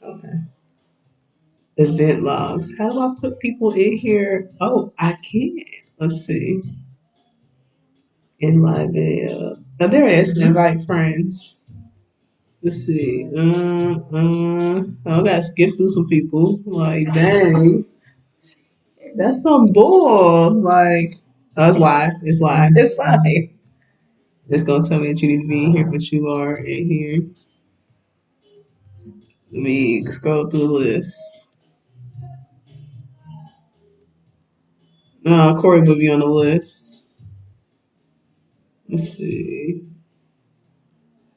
Okay. Event logs. How do I put people in here? Oh, I can. Let's see. In live video. Oh, there it is. Invite friends. Let's see. I gotta skip through some people. Like, dang. That's some bull. Like, oh, it's live. It's live. It's live. It's gonna tell me that you need to be in here, but you are in here. Let me scroll through the list. Corey will be on the list. Let's see.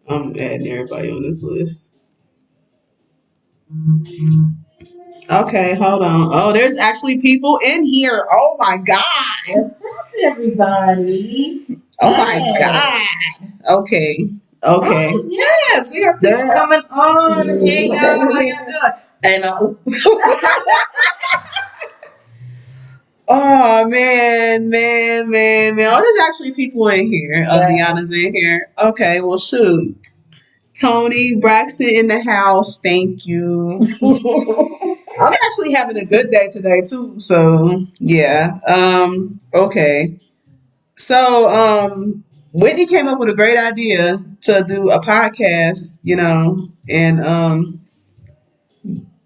I'm adding everybody on this list. Okay, hold on. Oh, there's actually people in here. Oh my god. What's up, everybody? Oh my god. Okay. Okay. Oh, yes, we have people coming on. Hey, y'all, how y'all doing? And oh man. Oh, there's actually people in here. Oh, Deanna's in here. Okay, well shoot. Tony Braxton in the house. Thank you. I'm actually having a good day today too. So yeah. Okay. So Whitney came up with a great idea to do a podcast, and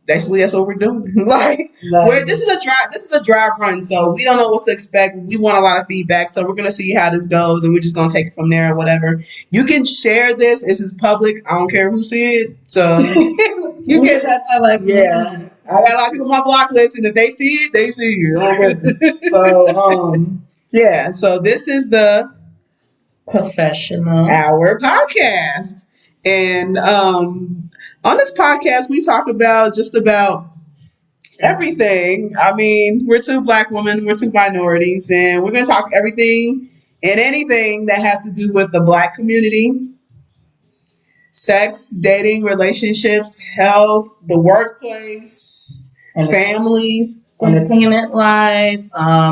basically that's what we're doing. Like this is a dry run, so we don't know what to expect. We want a lot of feedback, so we're gonna see how this goes, and we're just gonna take it from there or whatever. You can share this. This is public. I don't care who see it. So you guys, that's how like yeah. I got a lot of people on my block list, and if they see it, they see it. So yeah. So this is the Confessional Hour podcast, and on this podcast we talk about just about everything. I mean, we're two black women, we're two minorities, and we're going to talk everything and anything that has to do with the black community: sex, dating, relationships, health, the workplace, families, entertainment life,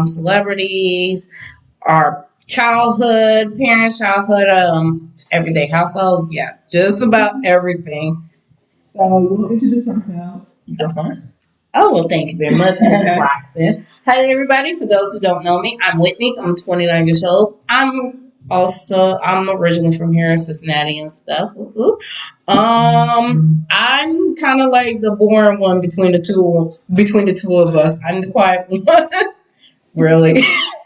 celebrities, our childhood, parents' childhood, everyday household. Yeah, just about everything. So we'll introduce ourselves. You go first. Oh, well, thank you very much, Ms. Roxanne. Hi, everybody. For those who don't know me, I'm Whitney. I'm 29 years old. I'm originally from here in Cincinnati and stuff. I'm kind of like the boring one between the two of us. I'm the quiet one, really.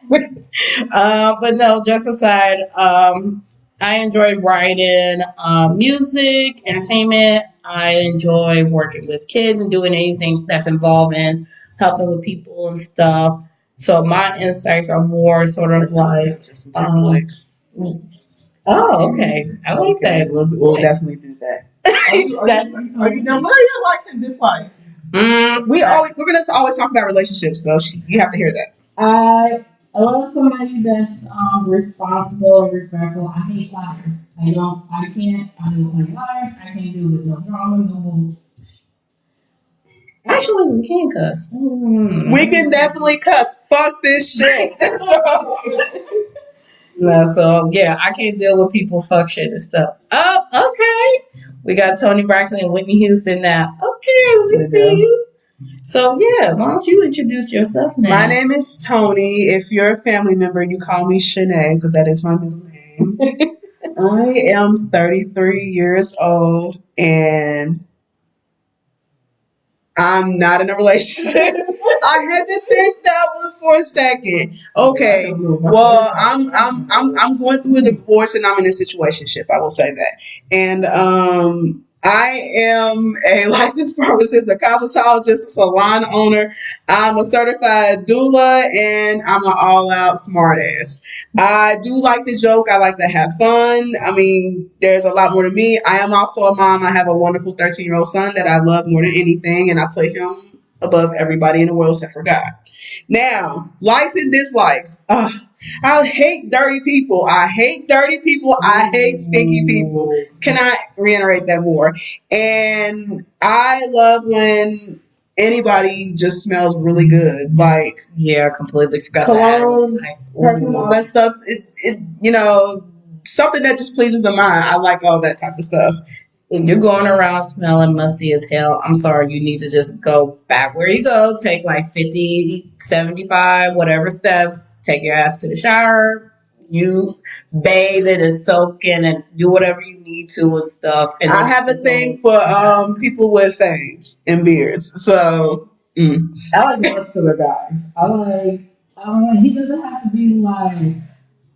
But no, jokes aside, I enjoy writing music, entertainment. I enjoy working with kids and doing anything that's involving helping with people and stuff. So my insights are more sort of like, oh, okay, I like that. We'll definitely do that. Are you done? What are your likes and dislikes? We're gonna always talk about relationships, so you have to hear that. I love somebody that's responsible and respectful. I hate liars. I don't like liars. I can't do with no drama, no bull. Actually, we can cuss. We can definitely cuss. Fuck this shit. No, so yeah, I can't deal with people fuck shit and stuff. Oh, okay. We got Tony Braxton and Whitney Houston now. Okay, we see you. So yeah, why don't you introduce yourself now? My name is Tony. If you're a family member, you call me Shanae because that is my middle name. I am 33 years old and I'm not in a relationship. I had to think that one for a second. Okay, well, I'm going through a divorce and I'm in a situationship. I will say that, and I am a licensed pharmacist, a cosmetologist, a salon owner. I'm a certified doula, and I'm an all-out smartass. I do like to joke. I like to have fun. I mean, there's a lot more to me. I am also a mom. I have a wonderful 13-year-old son that I love more than anything, and I put him above everybody in the world except for God. Now, likes and dislikes. I hate dirty people. I hate dirty people. I hate stinky people. Can I reiterate that more? And I love when anybody just smells really good. Like, yeah, I completely forgot cologne, perfume, all that stuff. It something that just pleases the mind. I like all that type of stuff. If you're going around smelling musty as hell, I'm sorry, you need to just go back where you go. Take like 50, 75, whatever steps. Take your ass to the shower. You bathe in and soak in and do whatever you need to and stuff. And I then have a thing for people with fangs and beards. So I like muscular guys. He doesn't have to be like,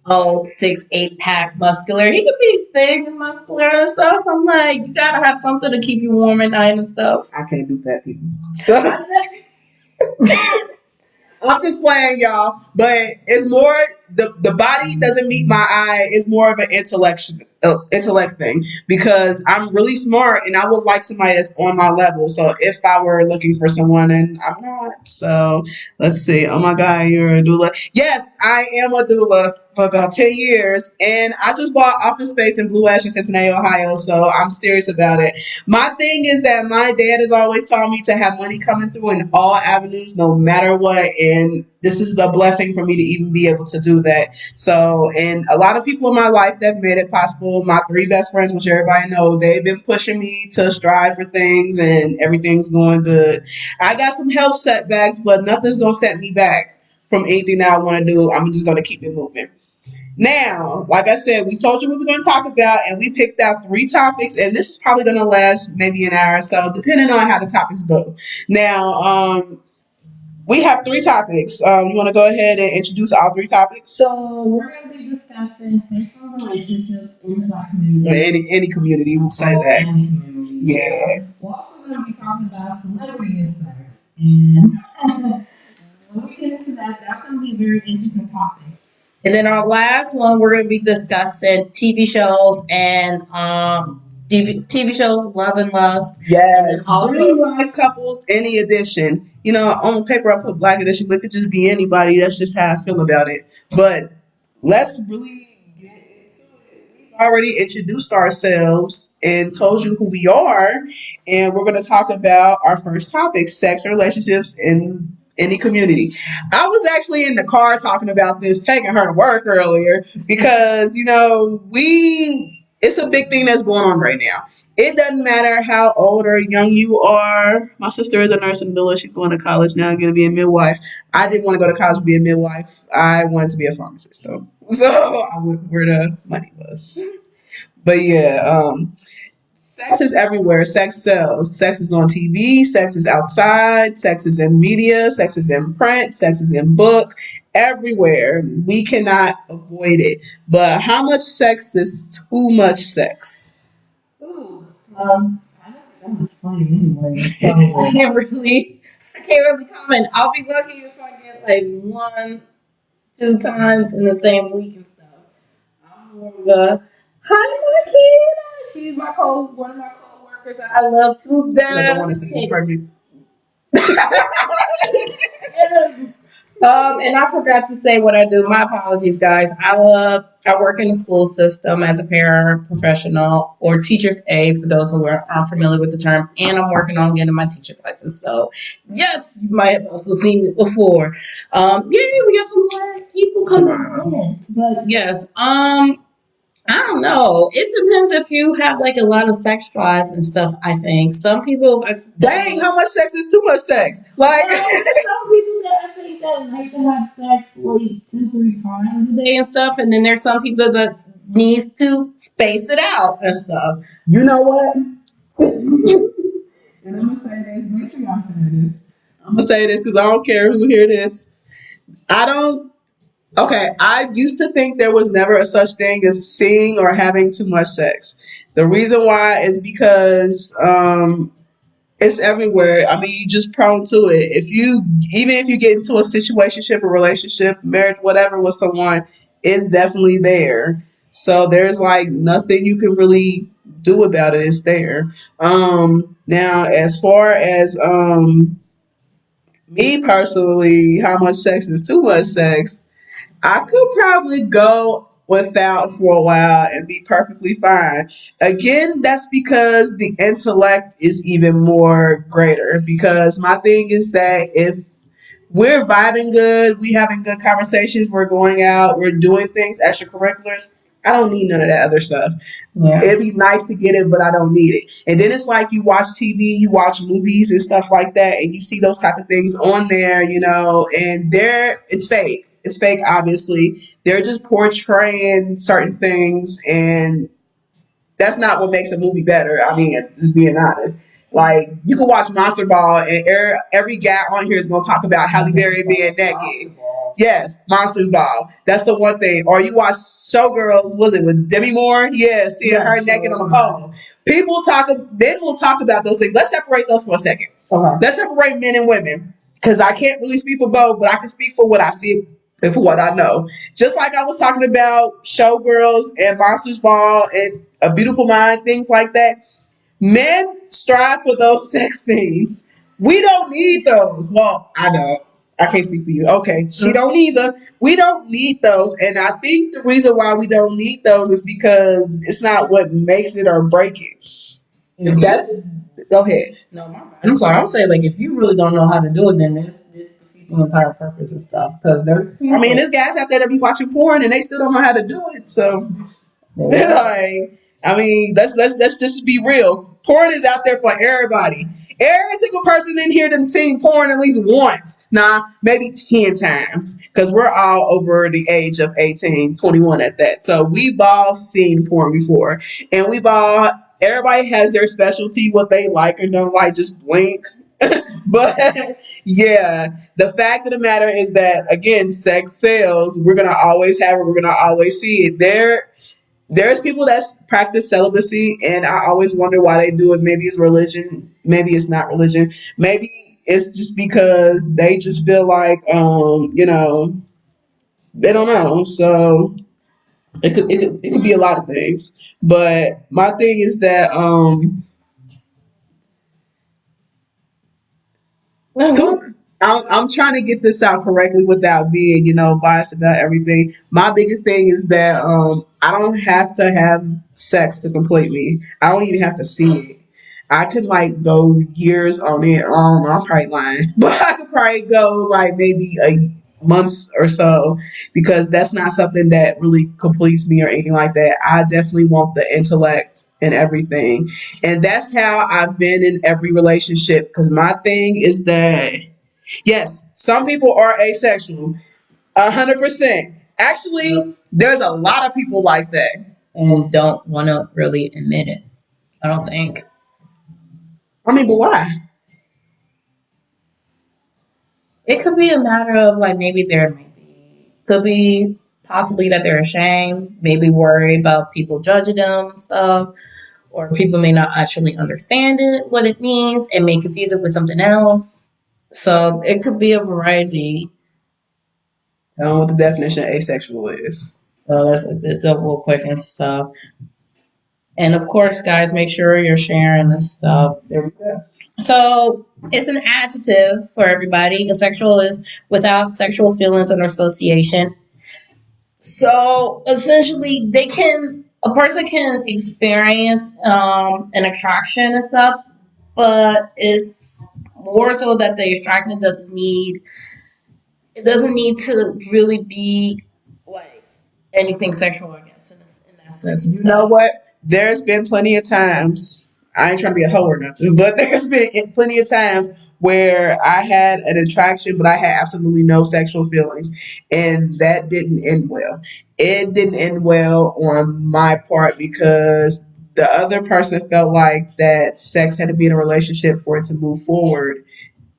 oh, 6, 8 pack muscular. He could be thick and muscular and stuff. I'm like, you gotta have something to keep you warm at night and stuff. I can't do fat people. I'm just playing, y'all. But it's more the body doesn't meet my eye. It's more of an intellect thing because I'm really smart and I would like somebody that's on my level. So if I were looking for someone and I'm not, so let's see. Oh my God, you're a doula. Yes, I am a doula for about 10 years, and I just bought office space in Blue Ash in Cincinnati, Ohio. So I'm serious about it. My thing is that my dad has always taught me to have money coming through in all avenues, no matter what. And this is the blessing for me to even be able to do that. So, and a lot of people in my life that made it possible. My three best friends, which everybody know, they've been pushing me to strive for things, and everything's going good. I got some health setbacks, but nothing's gonna set me back from anything that I want to do. I'm just gonna keep it moving. Now, like I said, we told you what we were going to talk about, and we picked out three topics, and this is probably going to last maybe an hour or so, depending on how the topics go. Now, we have three topics. You want to go ahead and introduce all three topics? So we're going to be discussing sex and relationships in the Black community. Any community will say that. Any community. Yeah. We're also going to be talking about celebrity and sex, and when we get into that, that's going to be a very interesting topic. And then our last one, we're going to be discussing TV shows and TV shows, Love and Lust. Yes. Also, Dream Life Couples, any edition. You know, on paper I put Black edition, but it could just be anybody. That's just how I feel about it. But let's really get into it. We've already introduced ourselves and told you who we are, and we're going to talk about our first topic: sex and relationships in any community. I was actually in the car talking about this, taking her to work earlier because, you know, it's a big thing that's going on right now. It doesn't matter how old or young you are. My sister is a nurse in Villa. She's going to college now, going to be a midwife. I didn't want to go to college to be a midwife. I wanted to be a pharmacist, though. So I went where the money was. But yeah, sex is everywhere. Sex sells. Sex is on TV. Sex is outside. Sex is in media. Sex is in print. Sex is in book. Everywhere. We cannot avoid it. But how much sex is too much sex? Ooh, I don't think that was funny anyway. So I can't really comment. I'll be lucky if I get like 1, 2 times in the same week and stuff. I'm more of a hi, my kid. She's one of my co-workers. I love to I don't want to dance. say it's perfect. And I forgot to say what I do. My apologies, guys. I work in the school system as a paraprofessional or teacher's aide for those who aren't familiar with the term, and I'm working on getting my teacher's license. So, yes, you might have also seen it before. Yeah, we got some more people coming in, but yes, I don't know. It depends if you have like a lot of sex drive and stuff. I think some people. Dang, how much sex is too much sex? Like, There's some people that I think that like to have sex like 2, 3 times a day and stuff, and then there's some people that needs to space it out and stuff. you know what? And I'm gonna say this. Make sure y'all hear this. I'm gonna say this because I don't care who hear this. I don't. Okay, I used to think there was never a such thing as seeing or having too much sex. The reason why is because it's everywhere. I mean, you're just prone to it. Even if you get into a situationship, a relationship, marriage, whatever with someone, it's definitely there. So there's like nothing you can really do about it. It's there. Now, as far as me personally, how much sex is too much sex? I could probably go without for a while and be perfectly fine. Again, that's because the intellect is even more greater. Because my thing is that if we're vibing good, we having good conversations, we're going out, we're doing things, extracurriculars. I don't need none of that other stuff. Yeah. It'd be nice to get it, but I don't need it. And then it's like you watch TV, you watch movies and stuff like that, and you see those type of things on there, and it's fake. It's fake, obviously. They're just portraying certain things, and that's not what makes a movie better. I mean, just being honest. Like you can watch Monster Ball, and every guy on here is going to talk about Halle Berry being naked. Yes, Monsters Ball. That's the one thing. Or you watch Showgirls. Was it with Demi Moore? Yeah, seeing her naked on the pole. Men will talk about those things. Let's separate those for a second. Okay. Let's separate men and women because I can't really speak for both, but I can speak for what I see and for what I know. Just like I was talking about Showgirls and Monsters Ball and A Beautiful Mind, things like that. Men strive for those sex scenes. We don't need those. Well, I don't. I can't speak for you. Okay, she don't either. We don't need those, and I think the reason why we don't need those is because it's not what makes it or break it. If that's Go ahead. No, my bad. I'm sorry. I'm saying like if you really don't know how to do it, then this defeats the entire purpose and stuff. Because there's I mean, there's guys out there that be watching porn and they still don't know how to do it. So like, I mean, let's just be real. Porn is out there for everybody. Every single person in here done seen porn at least once. Nah, maybe 10 times. Because we're all over the age of 18, 21 at that. So we've all seen porn before. And everybody has their specialty, what they like or don't like. Just blink. But yeah, the fact of the matter is that, again, sex sells. We're going to always have it. We're going to always see it. There's people that practice celibacy, and I always wonder why they do it. Maybe it's religion, maybe it's not religion, maybe it's just because they just feel like, they don't know. So it could be a lot of things. But my thing is that so I'm trying to get this out correctly without being, biased about everything. My biggest thing is that I don't have to have sex to complete me. I don't even have to see it. I could like go years on it. I'm probably lying, but I could probably go like maybe a months or so because that's not something that really completes me or anything like that. I definitely want the intellect and everything. And that's how I've been in every relationship because my thing is that, yes, some people are asexual, 100%. Actually, there's a lot of people like that. and don't want to really admit it. I don't think I mean, but why? it could be a matter of like maybe there maybe could be possibly that they're ashamed, maybe worried about people judging them and stuff, or people may not actually understand it, what it means, and may confuse it with something else. So it could be a variety. I don't know what the definition of asexual is. So let's up real quick and stuff. And of course, guys, make sure you're sharing this stuff. There we go. So it's an adjective for everybody. Asexual is without sexual feelings or association. So essentially, a person can experience an attraction and stuff, but it's more so that the attraction doesn't need to really be like anything sexual, I guess, in that sense. You know what? There's been plenty of times. I ain't trying to be a hoe or nothing, but there's been plenty of times where I had an attraction, but I had absolutely no sexual feelings, and that didn't end well. It didn't end well on my part because the other person felt like that sex had to be in a relationship for it to move forward,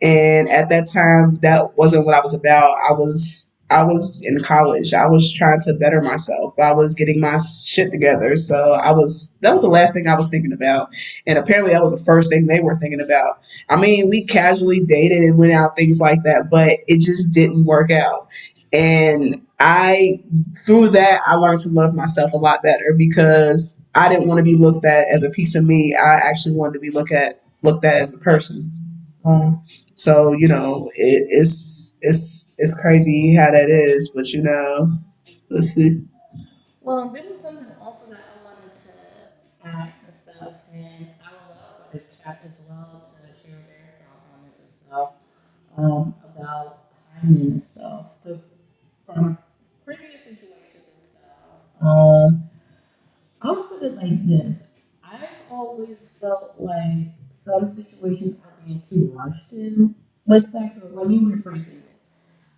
and at that time, that wasn't what I was about. I was in college. I was trying to better myself. I was getting my shit together. So that was the last thing I was thinking about. And apparently that was the first thing they were thinking about. I mean, we casually dated and went out, things like that, but it just didn't work out. And through that, I learned to love myself a lot better because I didn't want to be looked at as a piece of me. I actually wanted to be looked at as a person. So it's crazy how that is, but let's see. Well, there was something also that I wanted to ask and stuff, and I would love for the chat as well to share their thoughts on this and stuff, about timing and stuff. 'Cause from previous situations and stuff. rush to with sex. Or let me rephrase it.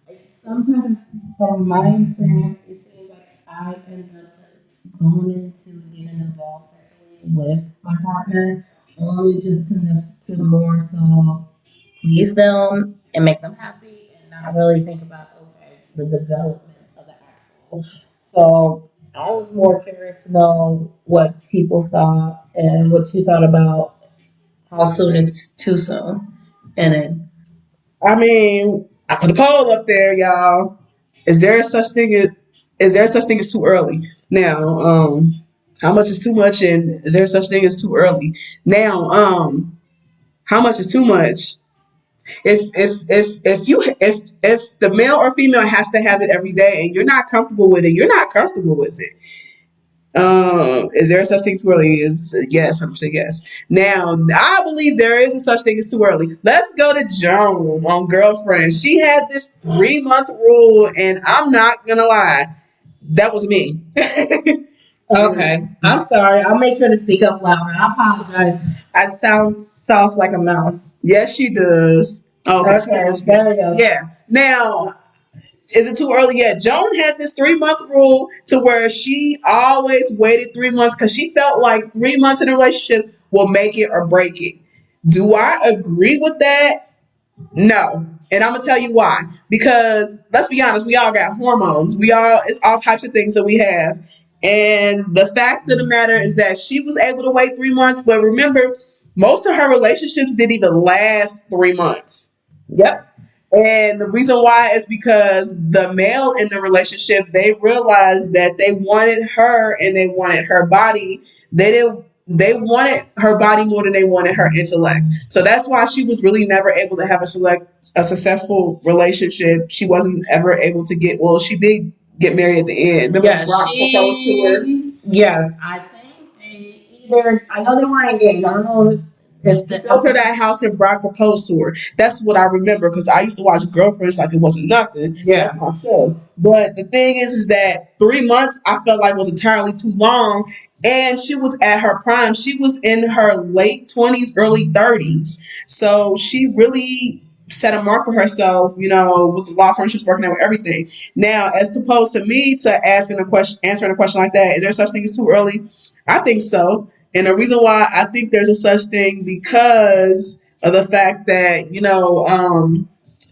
Like sometimes, from my experience, it seems like I end up just going into getting involved sexually with my partner, only just to more so please them and make them happy, and not really think about okay the development of the actual. So I was more curious to know what people thought and what you thought about how soon it's too soon, and then I mean, I put a poll up there, y'all. Is there a such thing as too early? Now, how much is too much, and is there such thing as too early? Now, how much is too much? If the male or female has to have it every day, and you're not comfortable with it, you're not comfortable with it. Is there a such thing too early? Yes, I'm saying yes. Now, I believe there is a such thing as too early. Let's go to Joan on Girlfriend. She had this 3 month rule, and I'm not gonna lie, that was me. okay, I'm sorry. I'll make sure to speak up louder. I apologize. I sound soft like a mouse. Yes, she does. Okay, she said Okay, yes, she there we does. go. Yeah. Now, is it too early yet? Joan had this 3 month rule to where she always waited 3 months because she felt like 3 months in a relationship will make it or break it. Do I agree with that? No. And I'm gonna tell you why. Because let's be honest, we all got hormones. We all it's all types of things that we have. And the fact of the matter is that she was able to wait 3 months, but remember, most of her relationships didn't even last 3 months. Yep. And the reason why is because the male in the relationship, they realized that they wanted her and they wanted her body. They wanted her body more than they wanted her intellect. So that's why she was really never able to have a successful relationship. She wasn't ever able to get well, she did get married at the end. Remember Yes, Brock proposed to her? Yes, I think they either. I know they were engaged. I don't know if She the built her that house and Brock proposed to her. That's what I remember because I used to watch Girlfriends like it wasn't nothing. yeah. That's my show. But the thing is that 3 months I felt like was entirely too long. And she was at her prime. She was in her late 20s, early 30s. So she really set a mark for herself, with the law firm she was working at with everything. Now, as opposed to me to answering a question like that, is there such thing as too early? I think so. And the reason why I think there's a such thing because of the fact that,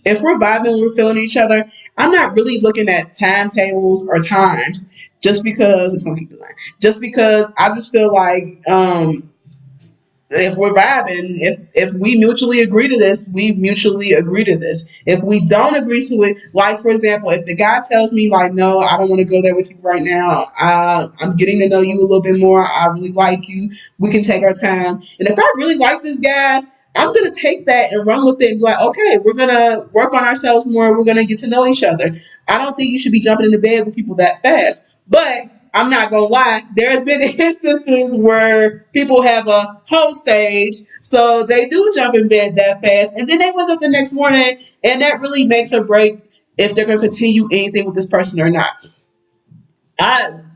if we're vibing, we're feeling each other, I'm not really looking at timetables or times just because it's going to keep going. Just because I just feel like if we're vibing, if we mutually agree to this, we mutually agree to this. If we don't agree to it, like for example, if the guy tells me like, no, I don't want to go there with you right now. I'm getting to know you a little bit more. I really like you. We can take our time. And if I really like this guy, I'm gonna take that and run with it and be like, okay, we're gonna work on ourselves more. We're gonna get to know each other. I don't think you should be jumping into bed with people that fast. But I'm not gonna lie, there's been instances where people have a whole stage, so they do jump in bed that fast, and then they wake up the next morning, and that really makes or break if they're gonna continue anything with this person or not.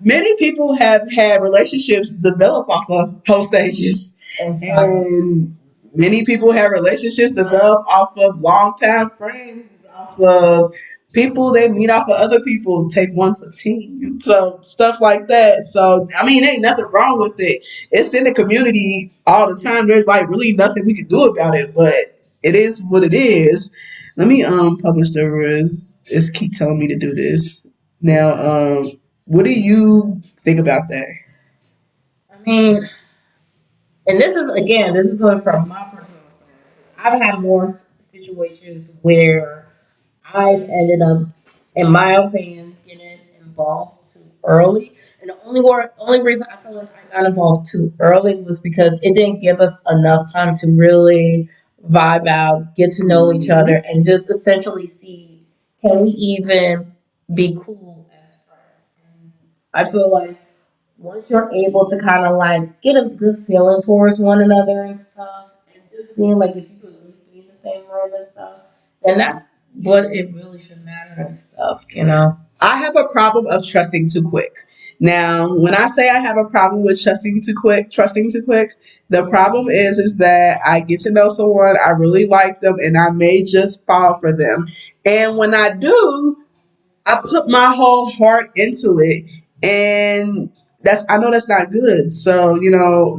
Many people have had relationships develop off of whole stages, and many people have relationships develop off of long time friends, off of people they meet off of other people. Take one for team, so stuff like that. So I mean, ain't nothing wrong with it. It's in the community all the time. There's like really nothing we can do about it, but it is what it is. Let me publish the rules. It's keep telling me to do this now. What do you think about that? I mean, and this is going from my personal experience. I've had more situations where I've ended up, in my opinion, getting involved too early. And the only reason I feel like I got involved too early was because it didn't give us enough time to really vibe out, get to know each other, and just essentially see can we even be cool as friends. And I feel like once you're able to kind of like get a good feeling towards one another and stuff, and just seeing like if you could at least be in the same room and stuff, then that's what it really should matter and stuff. I have a problem of trusting too quick. Now, when I say I have a problem with trusting too quick, the problem is that I get to know someone, I really like them, and I may just fall for them. And when I do, I put my whole heart into it, and I know that's not good. So You know,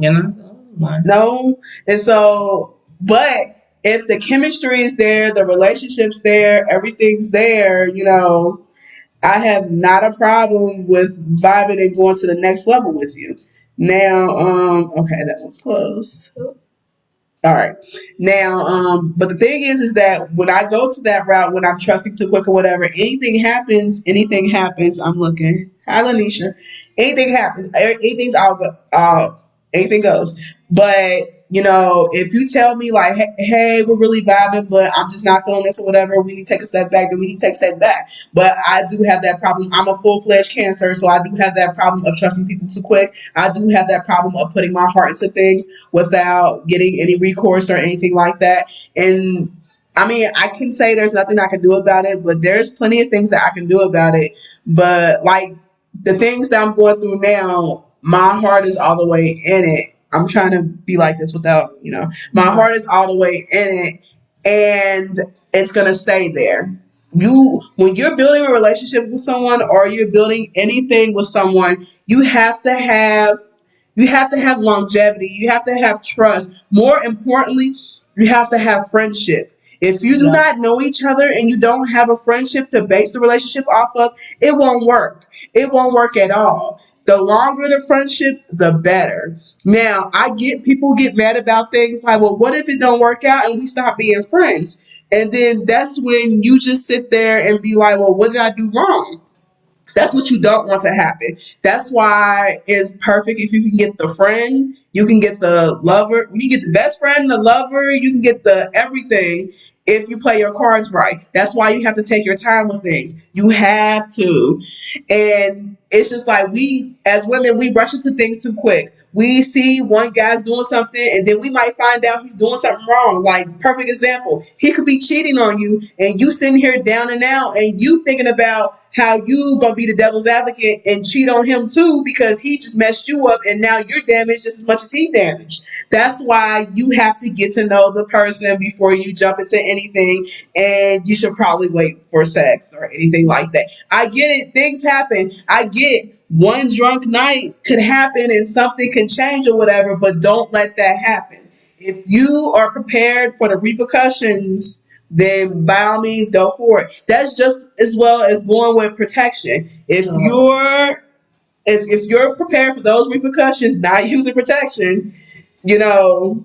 no, and so, but if the chemistry is there, the relationship's there, everything's there, I have not a problem with vibing and going to the next level with you. Now, okay, that one's closed. All right. Now, but the thing is that when I go to that route, when I'm trusting too quick or whatever, anything happens. I'm looking. Hi, Lanisha. Anything happens. Anything's all go. Anything goes. But if you tell me like, hey, we're really vibing, but I'm just not feeling this or whatever, we need to take a step back. Then we need to take a step back. But I do have that problem. I'm a full-fledged Cancer, so I do have that problem of trusting people too quick. I do have that problem of putting my heart into things without getting any recourse or anything like that. And I mean, I can say there's nothing I can do about it, but there's plenty of things that I can do about it. But like the things that I'm going through now, my heart is all the way in it. I'm trying to be like this without, my heart is all the way in it, and it's going to stay there. When you're building a relationship with someone or you're building anything with someone, you have to have longevity. You have to have trust. More importantly, you have to have friendship. If you do not know each other and you don't have a friendship to base the relationship off of, it won't work. It won't work at all. The longer the friendship, the better. Now, I get people get mad about things like, well, what if it don't work out and we stop being friends? And then that's when you just sit there and be like, well, what did I do wrong? That's what you don't want to happen. That's why it's perfect if you can get the friend, you can get the lover, you can get the best friend, the lover, you can get the everything if you play your cards right. That's why you have to take your time with things. You have to. And it's just like we, as women, we rush into things too quick. We see one guy's doing something and then we might find out he's doing something wrong. Like, perfect example, he could be cheating on you and you sitting here down and out and you thinking about how you gonna be the devil's advocate and cheat on him too because he just messed you up and now you're damaged just as much as he damaged. That's why you have to get to know the person before you jump into anything, and you should probably wait for sex or anything like that. I get it, things happen. I get one drunk night could happen and something can change or whatever, but don't let that happen. If you are prepared for the repercussions, then by all means go for it. That's just as well as going with protection. If you're prepared for those repercussions, not using protection, you know,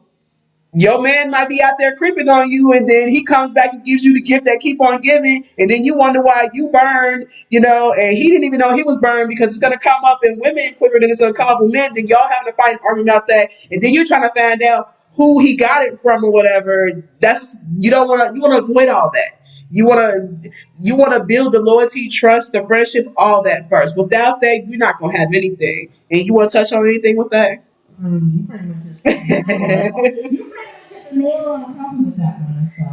your man might be out there creeping on you, and then he comes back and gives you the gift that keep on giving, and then you wonder why you burned, and he didn't even know he was burned because it's gonna come up in women quicker than it's gonna come up in men. Then y'all having to fight and arguing about that, and then you're trying to find out who he got it from or whatever. That's you wanna avoid all that. You wanna build the loyalty, trust, the friendship, all that first. Without that, you're not gonna have anything. And you wanna touch on anything with that? You pretty much just you pretty much hit the nail on the coffin with that one. So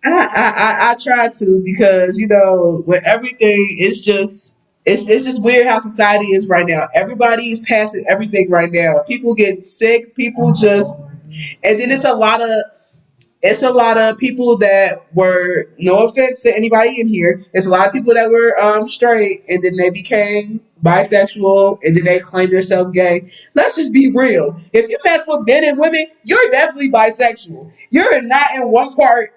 I try to because with everything it's just weird how society is right now. Everybody's passing everything right now. People get sick. People just and then it's a lot of people that were, no offense to anybody in here, it's a lot of people that were straight and then they became bisexual and then they claim themselves gay. Let's just be real. If you mess with men and women, you're definitely bisexual. You're not in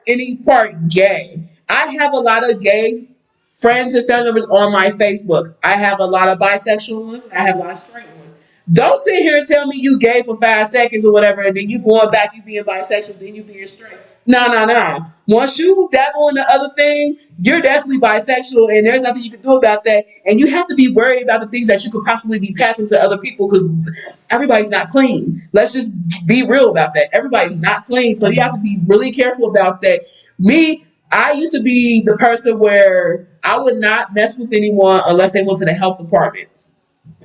any part gay. I have a lot of gay friends and family members on my Facebook. I have a lot of bisexual ones. I have a lot of straight ones. Don't sit here and tell me you gay for 5 seconds or whatever, and then you going back, you being bisexual, then you being straight. No, no, no. Once you dabble in the other thing, you're definitely bisexual, and there's nothing you can do about that. And you have to be worried about the things that you could possibly be passing to other people because everybody's not clean. Let's just be real about that. Everybody's not clean, so you have to be really careful about that. Me, I used to be the person where I would not mess with anyone unless they went to the health department.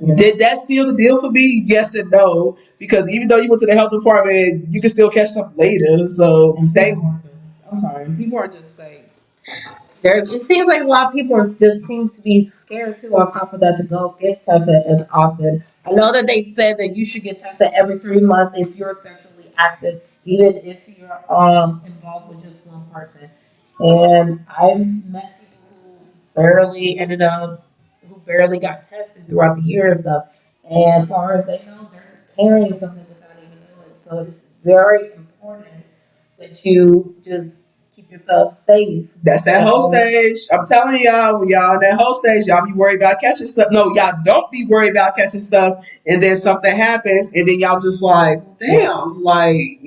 Yeah. Did that seal the deal for me? Yes and no. Because even though you went to the health department, you can still catch something later. So I'm sorry. People are just like it seems like a lot of people are just seem to be scared too. On top of that, to go get tested as often. I know that they said that you should get tested every 3 months if you're sexually active, even if you're involved with just one person. And I've met people who barely got tested throughout the year and stuff. And as far as they know, they're carrying something without even knowing. So it's very important that you just keep yourself safe. That's that whole stage. I'm telling y'all, when y'all in that whole stage, y'all be worried about catching stuff. No, y'all don't be worried about catching stuff, and then something happens, and then y'all just like, damn, like,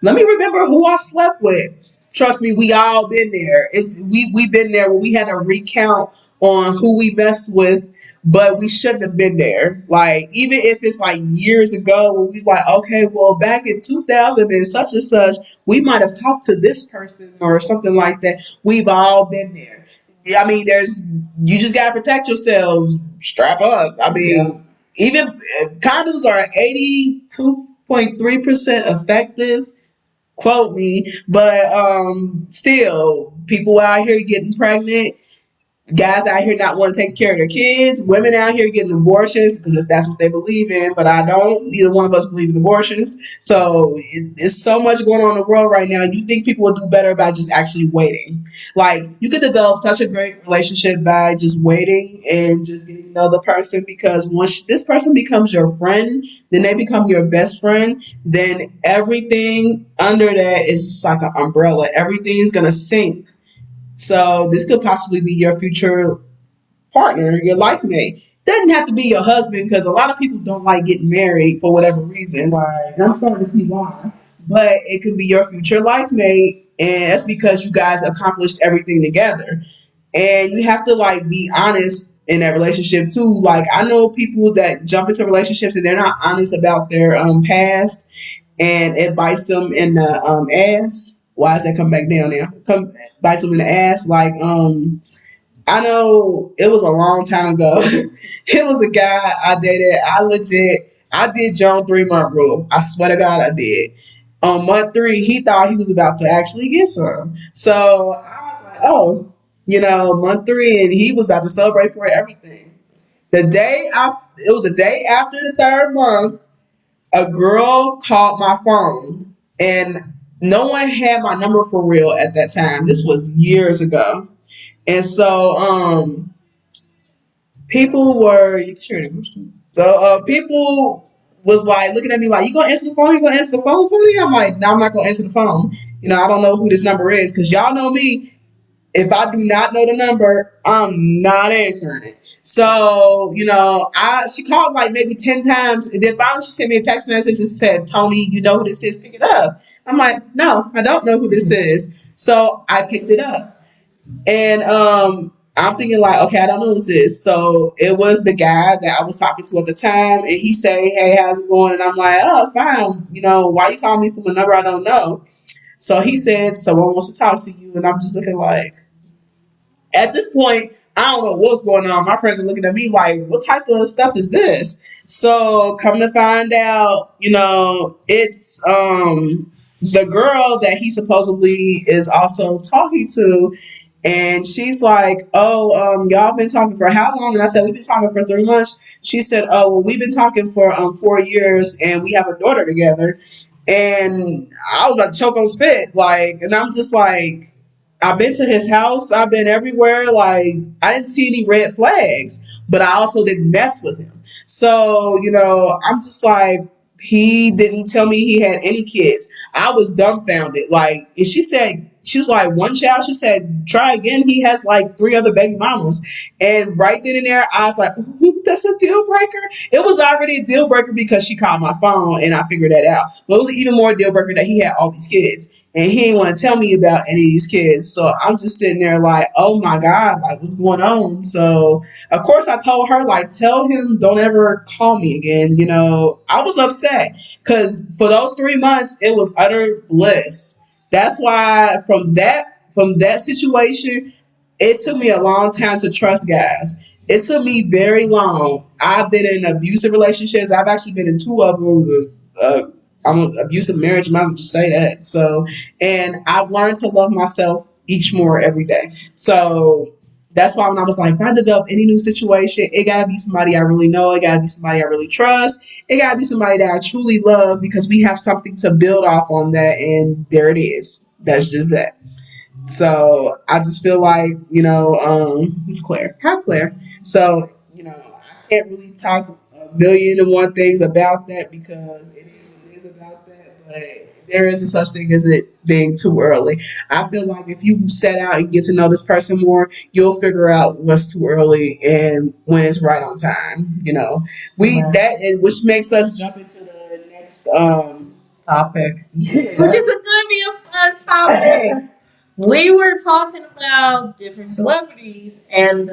let me remember who I slept with. Trust me, we all been there. We been there where we had to recount on who we messed with, but we shouldn't have been there. Like, even if it's like years ago, when we was like, okay, well, back in 2000 and such and such, we might have talked to this person or something like that. We've all been there. I mean, you just gotta protect yourselves. Strap up. I mean, even condoms are 82.3% effective. Quote me, but still, people out here getting pregnant, guys out here not wanting to take care of their kids, women out here getting abortions because if that's what they believe in, but I don't. Neither one of us believe in abortions. So it's so much going on in the world right now. You think people would do better by just actually waiting? Like, you could develop such a great relationship by just waiting and just getting to know the person, because once this person becomes your friend, then they become your best friend. Then everything under that is like an umbrella. Everything's gonna sink. So this could possibly be your future partner, your life mate. Doesn't have to be your husband, because a lot of people don't like getting married for whatever reasons. Right. And I'm starting to see why. But it can be your future life mate, and that's because you guys accomplished everything together. And you have to like be honest in that relationship too. Like, I know people that jump into relationships and they're not honest about their past, and it bites them in the ass. Why is that come back down now? Come bites them in the ass. Like, I know it was a long time ago. It was a guy I dated. I did Joan 3 month rule. I swear to God, I did. On month three, he thought he was about to actually get some. So I was like, oh, month three, and he was about to celebrate for everything. It was the day after the third month, a girl called my phone, and no one had my number for real at that time. This was years ago. And so people were you can share it. So people was like looking at me like, you gonna answer the phone? You gonna answer the phone to me? I'm like, no, I'm not gonna answer the phone. I don't know who this number is, because y'all know me. If I do not know the number, I'm not answering it. So, she called like maybe 10 times, and then finally she sent me a text message and said, Tony, you know who this is, pick it up. I'm like, no, I don't know who this is. So I picked it up. And I'm thinking like, okay, I don't know who this is. So it was the guy that I was talking to at the time, and he say, hey, how's it going? And I'm like, oh, fine. Why you calling me from a number I don't know? So he said, someone wants to talk to you. And I'm just looking like, at this point, I don't know what's going on. My friends are looking at me like, what type of stuff is this? So come to find out, it's the girl that he supposedly is also talking to. And she's like, oh, y'all been talking for how long? And I said, we've been talking for 3 months. She said, oh, well, we've been talking for 4 years, and we have a daughter together. And I was about to choke on spit. Like, and I'm just like, I've been to his house. I've been everywhere. Like, I didn't see any red flags, but I also didn't mess with him. So, I'm just like, he didn't tell me he had any kids. I was dumbfounded. Like, and she was like, one child. She said, try again. He has like 3 other baby mamas. And right then and there, I was like, ooh, that's a deal breaker. It was already a deal breaker because she called my phone and I figured that out. But it was an even more deal breaker that he had all these kids. And he didn't want to tell me about any of these kids. So I'm just sitting there like, oh my God, like, what's going on? So, of course, I told her, like, tell him don't ever call me again. I was upset because for those 3 months, it was utter bliss. That's why from that situation, it took me a long time to trust guys. It took me very long. I've been in abusive relationships. I've actually been in 2 of them. I'm an abusive marriage. Might as well just say that. So, and I've learned to love myself each more every day. So that's why when I was like, if I develop any new situation, it gotta be somebody I really know. It gotta be somebody I really trust. It gotta be somebody that I truly love because we have something to build off on that. And there it is. That's just that. So I just feel like, who's Claire? Hi, Claire. So, I can't really talk a million and one things about that because it is what it is about that. But there is a such thing as it being too early. I feel like if you set out and get to know this person more, you'll figure out what's too early and when it's right on time. Right. Which makes us jump into the next Topic. yeah. Which is going to be a fun topic. We were talking about different celebrities, and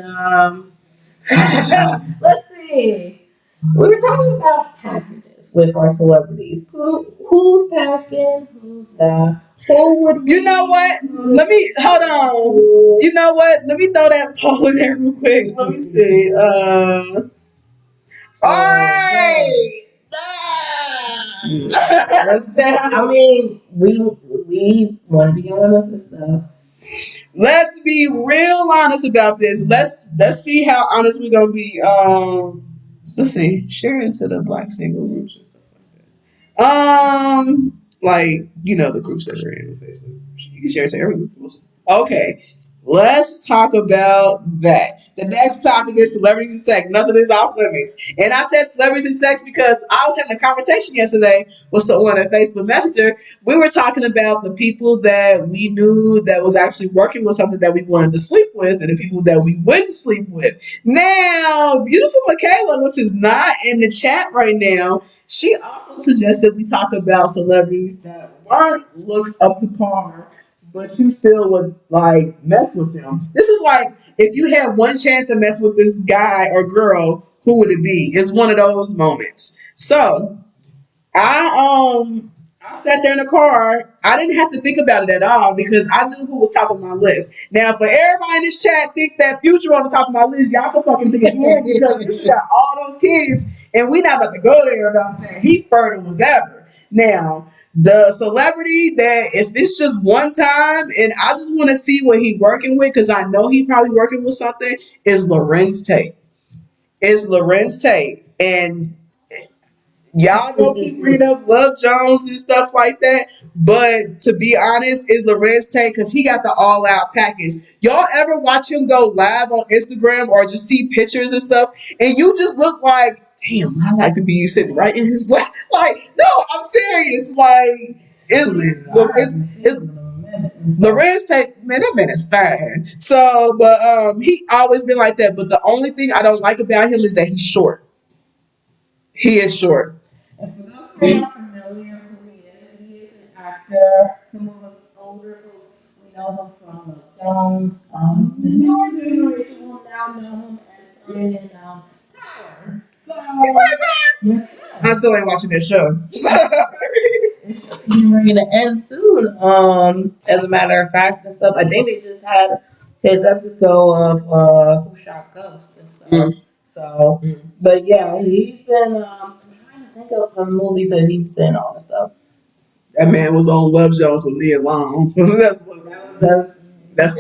let's see. We were talking about packages with our celebrities. So who's packing? Who's not? Who would You know what? Let me hold on. You know what? Let me throw that poll in there real quick. Let me see. Alright. That's that. I mean, we want to be honest and stuff. Let's be real honest about this. Let's see how honest we're gonna be. Let's see. Share it to the black single groups and stuff like that. Like the groups that are in Facebook. You can share it to every group. Okay, let's talk about that. The next topic is celebrities and sex. Nothing is off limits. And I said celebrities and sex because I was having a conversation yesterday with someone at Facebook Messenger. We were talking about the people that we knew that was actually working with something that we wanted to sleep with and the people that we wouldn't sleep with. Now, beautiful Michaela, which is not in the chat right now, she also suggested we talk about celebrities that weren't looks up to par, but you still would like mess with them. This is like if you had one chance to mess with this guy or girl, who would it be? It's one of those moments. So I sat there in the car. I didn't have to think about it at all because I knew who was top of my list. Now, for everybody in this chat think that Future on the top of my list, y'all can fucking think again because this got all those kids, and we not about to go there about that. He fertile as ever. Now, the celebrity that if it's just one time and I just want to see what he working with because I know he probably working with something is Lorenz Tate. It's Lorenz Tate, and y'all go keep reading up Love Jones and stuff like that. But to be honest, is Lorenz Tate because he got the all out package. Y'all ever watch him go live on Instagram or just see pictures and stuff, and you just look like, damn, I like to be sitting right in his lap. Like, no, I'm serious. Like, it's Lorenz Tate, man, that man is fine. So, but he always been like that. But the only thing I don't like about him is that he's short. He is short. And for those who are not familiar who he is an actor. Some of us older folks, we know him from Jones. The newer generation will now know him as Finn in Power. So, yes, I still ain't watching that show. it's getting ready to end soon. As a matter of fact and stuff, I think they just had his episode of Who Shot Ghost and stuff. So, but yeah, he's been. I'm trying to think of some movies that he's been on and stuff. That man was on Love Jones with Nia Long. That's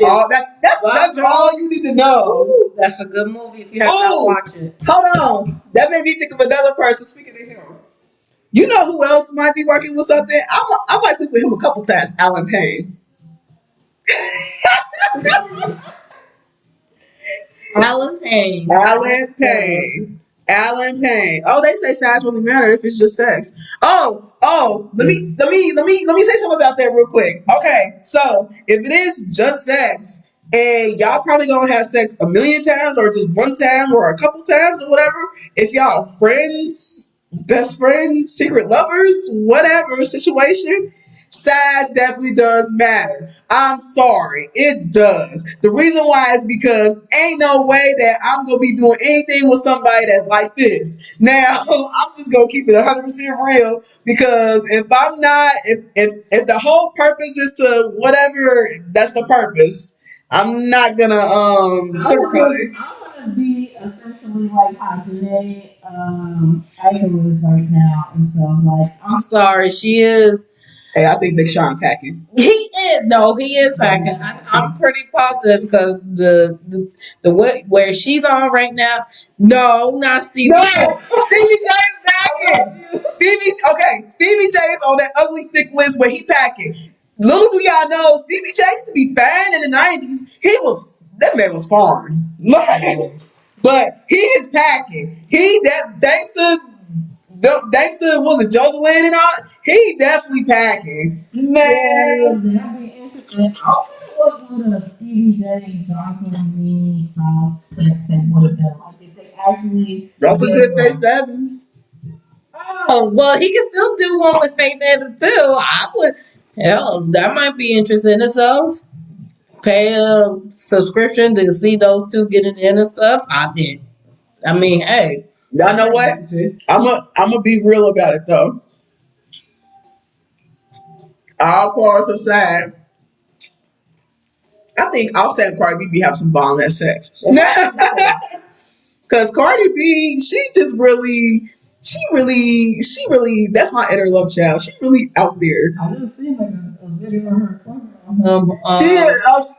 all. That's all you need to know. Ooh, that's a good movie if you have not watched it. Hold on. That made me think of another person. Speaking of him, you know who else might be working with something? I might sleep with him a couple times. Alan Payne. Alan Payne. Alan Payne. Alan Payne. Oh, they say size really matter if it's just sex. Let me say something about that real quick. Okay, so if it is just sex and y'all probably gonna have sex a million times or just one time or a couple times or whatever, if y'all friends, best friends, secret lovers, whatever situation, size definitely does matter. I'm sorry, it does. The reason why is because ain't no way that I'm gonna be doing anything with somebody that's like this. Now, I'm just gonna keep it 100% real because if I'm not, if the whole purpose is to whatever, that's the purpose. I'm not gonna sugarcoat it. I want to be essentially like how Janae Eichel is right now and stuff. Like, I'm sorry, she is Hey, I think Big Sean packing. He is packing. I'm pretty positive because the way where she's on right now. No, not Stevie. No, Stevie J is packing. Stevie J is on that ugly stick list where he packing. Little do y'all know, Stevie J used to be fine in the '90s. That man was foreign. But he is packing. He that thanks to was it Jocelyn and all? He definitely packing. Man. Yeah, that'd be interesting. I wonder what would a Stevie J Johnson mini sauce sex tape would have been like if they actually. That's a did good one. Faith Evans. Oh well, he can still do one with Faith Evans too. I would. Hell, that might be interesting itself. Pay a subscription to see those two getting in and stuff. I did. I mean, hey. Y'all know what? I'm gonna be real about it though. All cars aside, I think Offset and Cardi B be having some violent sex. Cause Cardi B, she really, that's my inner love child. She really out there. I just seen like a video of her talking She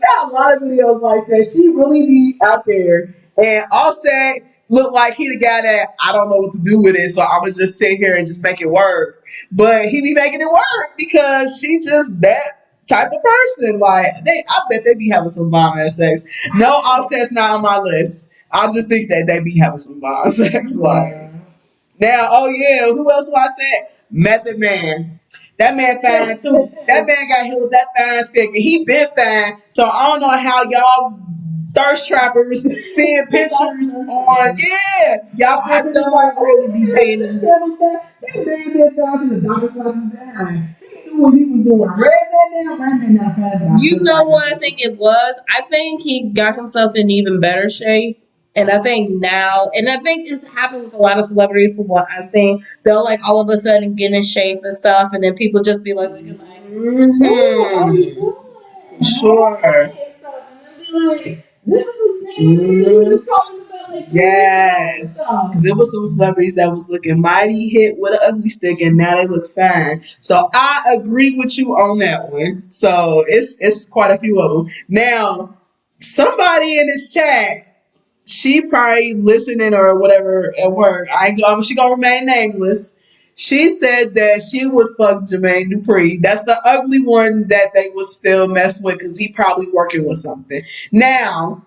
got a lot of videos like that. She really be out there. And Offset look like he the guy that I don't know what to do with it, so I'm gonna just sit here and just make it work. But he be making it work because she just that type of person. Like I bet they be having some bomb ass sex. No, Offset's not on my list. I just think that they be having some bomb sex. Like now, oh yeah, who else do I said? Method Man. That man fine too. That man got hit with that fine stick, and he been fine. So I don't know how y'all thirst trappers seeing pictures on. Yeah, y'all see I pictures don't really be paying that man been fine since the doctor slapped his behind. He knew what he was doing. Red man now fine. You know what I think it was? I think he got himself in even better shape. And I think now, and I think it's happened with a lot of celebrities from what I've seen. They'll like all of a sudden get in shape and stuff, and then people just be like, "Ooh, how you doing?" Sure. And stuff, and then be like, "This is the same thing you was talking about like 3 years Yes, ago." because it was some celebrities that was looking mighty hit with an ugly stick, and now they look fine. So I agree with you on that one. So it's quite a few of them. Now, somebody in this chat, she probably listening or whatever at work. She gonna remain nameless. She said that she would fuck Jermaine Dupri. That's the ugly one that they would still mess with because he probably working with something. Now,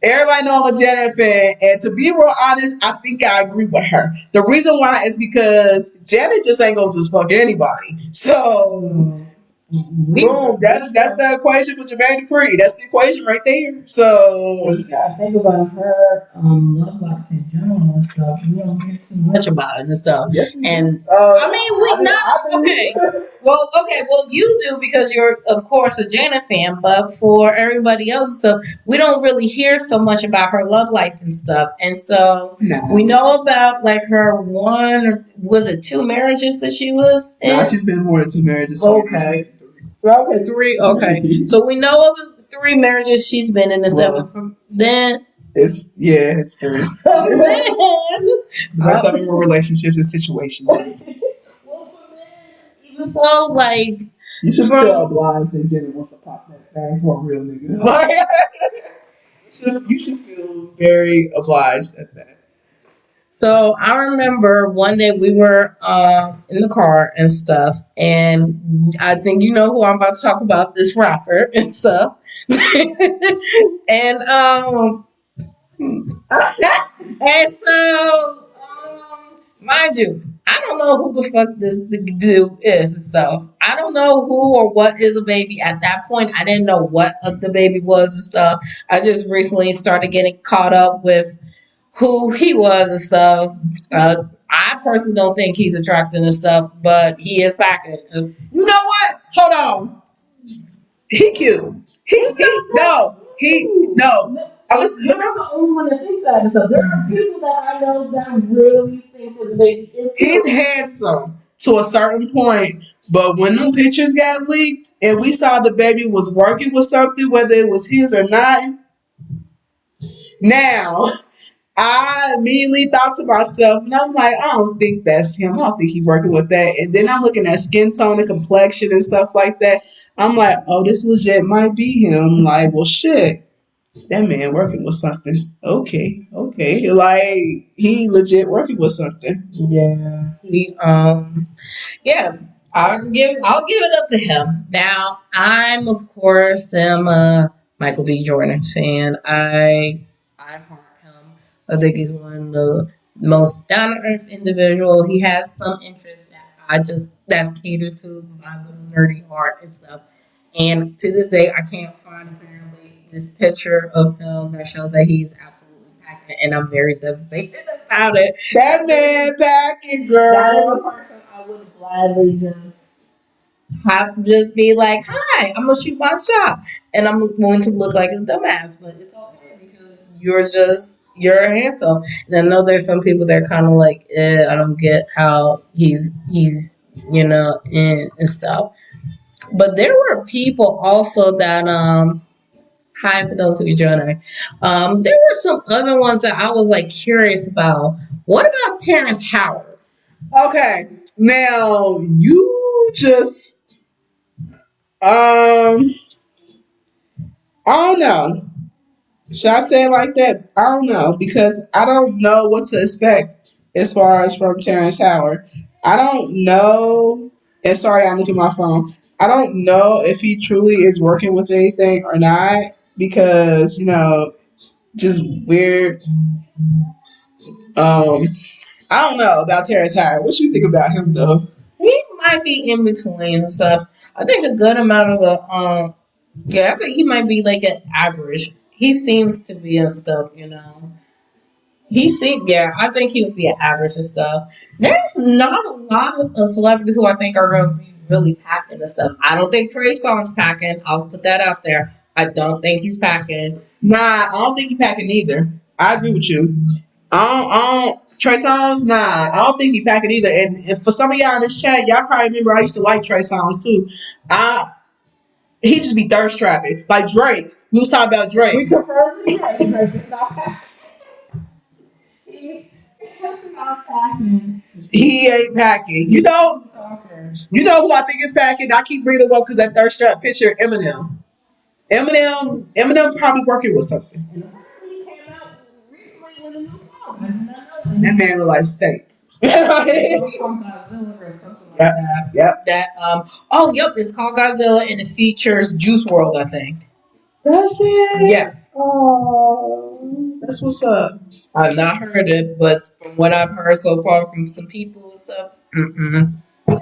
everybody know I'm a Janet fan, and to be real honest, I think I agree with her. The reason why is because Janet just ain't gonna just fuck anybody. So boom, that's the equation for Jermaine Dupri. That's the equation right there. So you gotta think about her love life in general and stuff. We don't get too much about it and stuff. yes, And I I mean, we not okay. Well, you do because you're, of course, a Janet fan. But for everybody else and stuff, we don't really hear so much about her love life and stuff. And so No. we know about like her was it 2 marriages that she was in? No, she's been more than 2 marriages. Okay. Okay, 3. Okay, so we know of 3 marriages she's been in and stuff. Well, From then, it's 3. then, That's some more relationships and situations. well, from then, even so, like You should from feel obliged that Jenny wants to pop that thing for a real nigga. Like, you should feel very obliged at that. so I remember one day we were in the car and stuff, and I think you know who I'm about to talk about, this rapper and stuff. and and so mind you, I don't know who the fuck this dude is and stuff. I don't know who or what is a baby. At that point, I didn't know what the baby was and stuff. I just recently started getting caught up with who he was and stuff. I personally don't think he's attractive and stuff, but he is packing. You know what? Hold on. He cute. No. I was You're not the only one that thinks that and stuff. There are people that I know that really thinks that the baby is cute. he's handsome to a certain point, but when them pictures got leaked and we saw the baby was working with something, whether it was his or not, now I immediately thought to myself, and I'm like, I don't think that's him. I don't think he's working with that. And then I'm looking at skin tone and complexion and stuff like that. I'm like, oh, this legit might be him. Like, well, shit. That man working with something. Okay, okay. Like he legit working with something. Yeah. Yeah, I'll give it up to him. Now, I'm of course am a Michael B. Jordan fan. I heart him. I think he's one of the most down to earth individual. He has some interest that that's catered to my little nerdy heart and stuff. And to this day, I can't find apparently this picture of him that shows that he's absolutely packing, and I'm very devastated about it. That man packing, That is a girl. person I would gladly just be like, "Hi, I'm gonna shoot my shot," and I'm going to look like a dumbass, but it's okay because you're handsome. And I know there's some people that are kind of like, I don't get how he's and stuff. But there were people also that hi for those who are joining. There were some other ones that I was like curious about. What about Terrence Howard? Okay, now you just I don't know. Should I say it like that? I don't know because I don't know what to expect as far as from Terrence Howard. I don't know. And sorry, I'm looking at my phone. I don't know if he truly is working with anything or not because just weird. Um, I don't know about Terrence Howard. What you think about him though? He might be in between and stuff. I think a good amount of the yeah, I think he might be like an average. He seems to be and stuff. Yeah, I think he would be an average and stuff. There's not a lot of celebrities who I think are going to be really packing and stuff. I don't think Trey Songz packing. I'll put that out there. I don't think he's packing. Nah, I don't think he packing either. I agree with you. I don't Trey Songz, nah, I don't think he packing either. And if for some of y'all in this chat, y'all probably remember I used to like Trey Songz too. I He just be thirst trapping. Like Drake. We was talking about Drake. We confirmed Drake. Drake is not packing. He is not packing. He ain't packing. You know who I think is packing? I keep bringing him up because that thirst trap picture, Eminem. Eminem probably working with something. And apparently he came out recently with a new song. I did not know That that. man look like steak. It's called Godzilla or something like Yep. that. Yep. Yep, it's called Godzilla and it features Juice World, I think. That's it. Yes. Oh, that's what's up. I've not heard it, but from what I've heard so far from some people and stuff,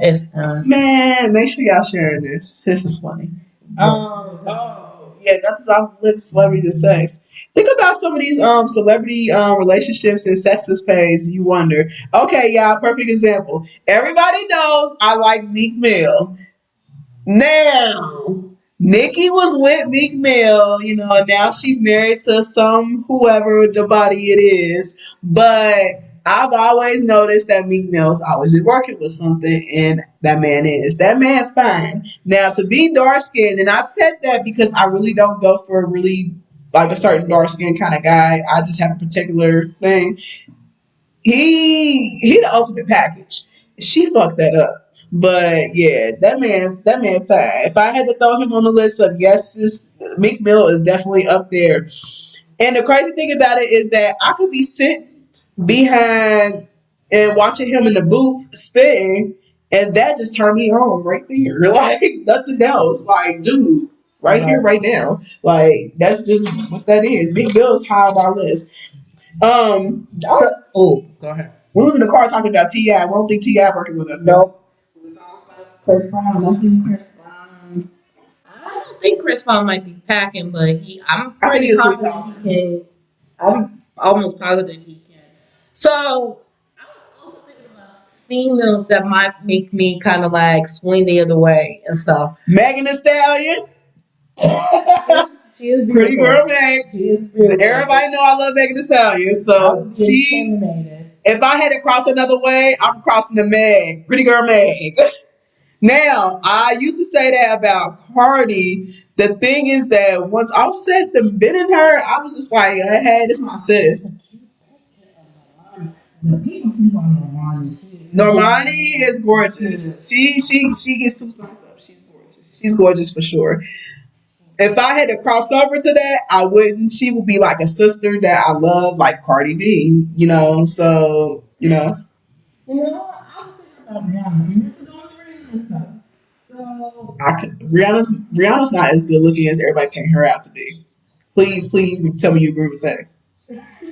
it's Man, make sure y'all sharing this. This is funny. Yeah, that's off live celebrities and sex. Think about some of these celebrity relationships and sex pays. You wonder. Okay, y'all. Perfect example. Everybody knows I like Meek Mill. Now, Nikki was with Meek Mill, and now she's married to some whoever the body it is. But I've always noticed that Meek Mill's always been working with something, and that man fine. Now to be dark skinned, and I said that because I really don't go for a really like a certain dark skinned kind of guy. I just have a particular thing. He the ultimate package. She fucked that up. But yeah, that man fine. If I had to throw him on the list of yeses, Meek Mill is definitely up there. And the crazy thing about it is that I could be sitting behind and watching him in the booth spitting, and that just turned me on right there. Like nothing else. Like, dude, right here, right now. Like that's just what that is. Meek Mill is high on my list. Go ahead. We was in the car talking about T.I. We don't think T.I. working with us. Nope. We was all about Chris Brown. I think Chris Brown. I don't think Chris Brown might be packing, but I'm I think pretty he's sweet confident talk. he can. I'm almost positive he can. So I was also thinking about females that might make me kind of like swing the other way and stuff. Megan Thee Stallion. She is Pretty beautiful. girl Meg. She is beautiful. Everybody know I love Megan Thee Stallion. I So would be intimidated. if I had to cross another way, I'm crossing the Meg. Pretty girl Meg. Now, I used to say that about Cardi. The thing is that once Offset them been in her, I was just like, hey, this is my sis. The people sleep on Normani. Normani is gorgeous. She gets too sliced up. She's gorgeous. She's gorgeous for sure. If I had to cross over to that, I wouldn't. She would be like a sister that I love, like Cardi B. So You know, I was thinking about Rihanna, and this is the only reason and stuff. So Rihanna's not as good looking as everybody paint her out to be. Please tell me you agree with that.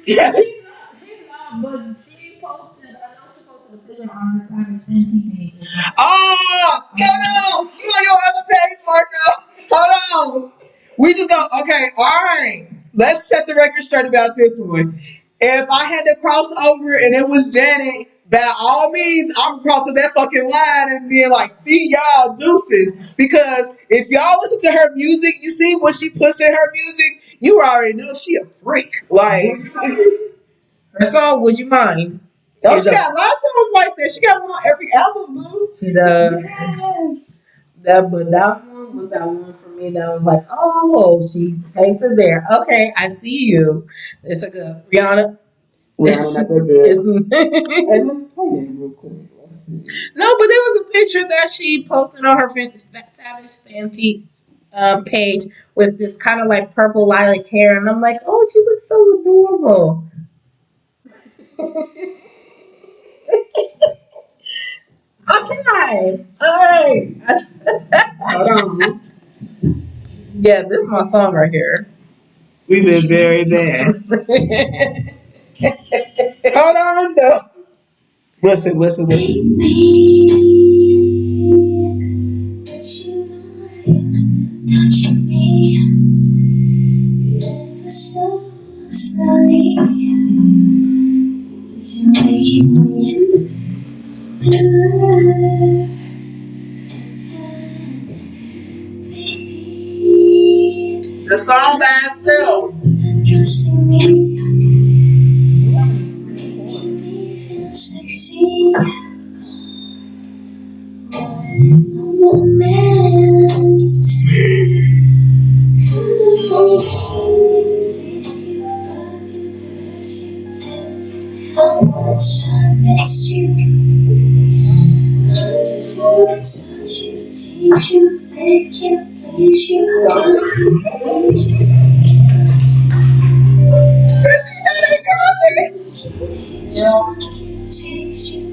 Yes. she's not, but she posted. I know she posted a picture on her Simon's Fenty page. Oh, hold on. You on your other page, Marco. Hold on. We just go, okay, all right. Let's set the record straight about this one. If I had to cross over and it was Janet, by all means, I'm crossing that fucking line and being like, see y'all deuces. Because if y'all listen to her music, you see what she puts in her music, you already know she a freak. Like, Her song, Would You Mind? oh, she got a lot of songs like that. She got one on every album, boo. She does. Yes. That one was that one for me that was like, oh, she takes it there. Okay, I see you. It's a good Rihanna. Rihanna, not that good. It's, Hey, let's play it real quick. Let's see. no, but there was a picture that she posted on her Savage Fenty page with this kind of like purple lilac hair, and I'm like, oh, she looks so adorable. Okay, all right. Hold on. Yeah, this is my song right here. We've been very bad. Hold on, though. Listen. Touching me ever so slowly, making me blur. The song by itself. Trusting me, making me feel sexy. Romance. How much I missed you. I just wanna touch you, teach you, make you, please you. Chrissy, now they coming. Yeah. Teach you,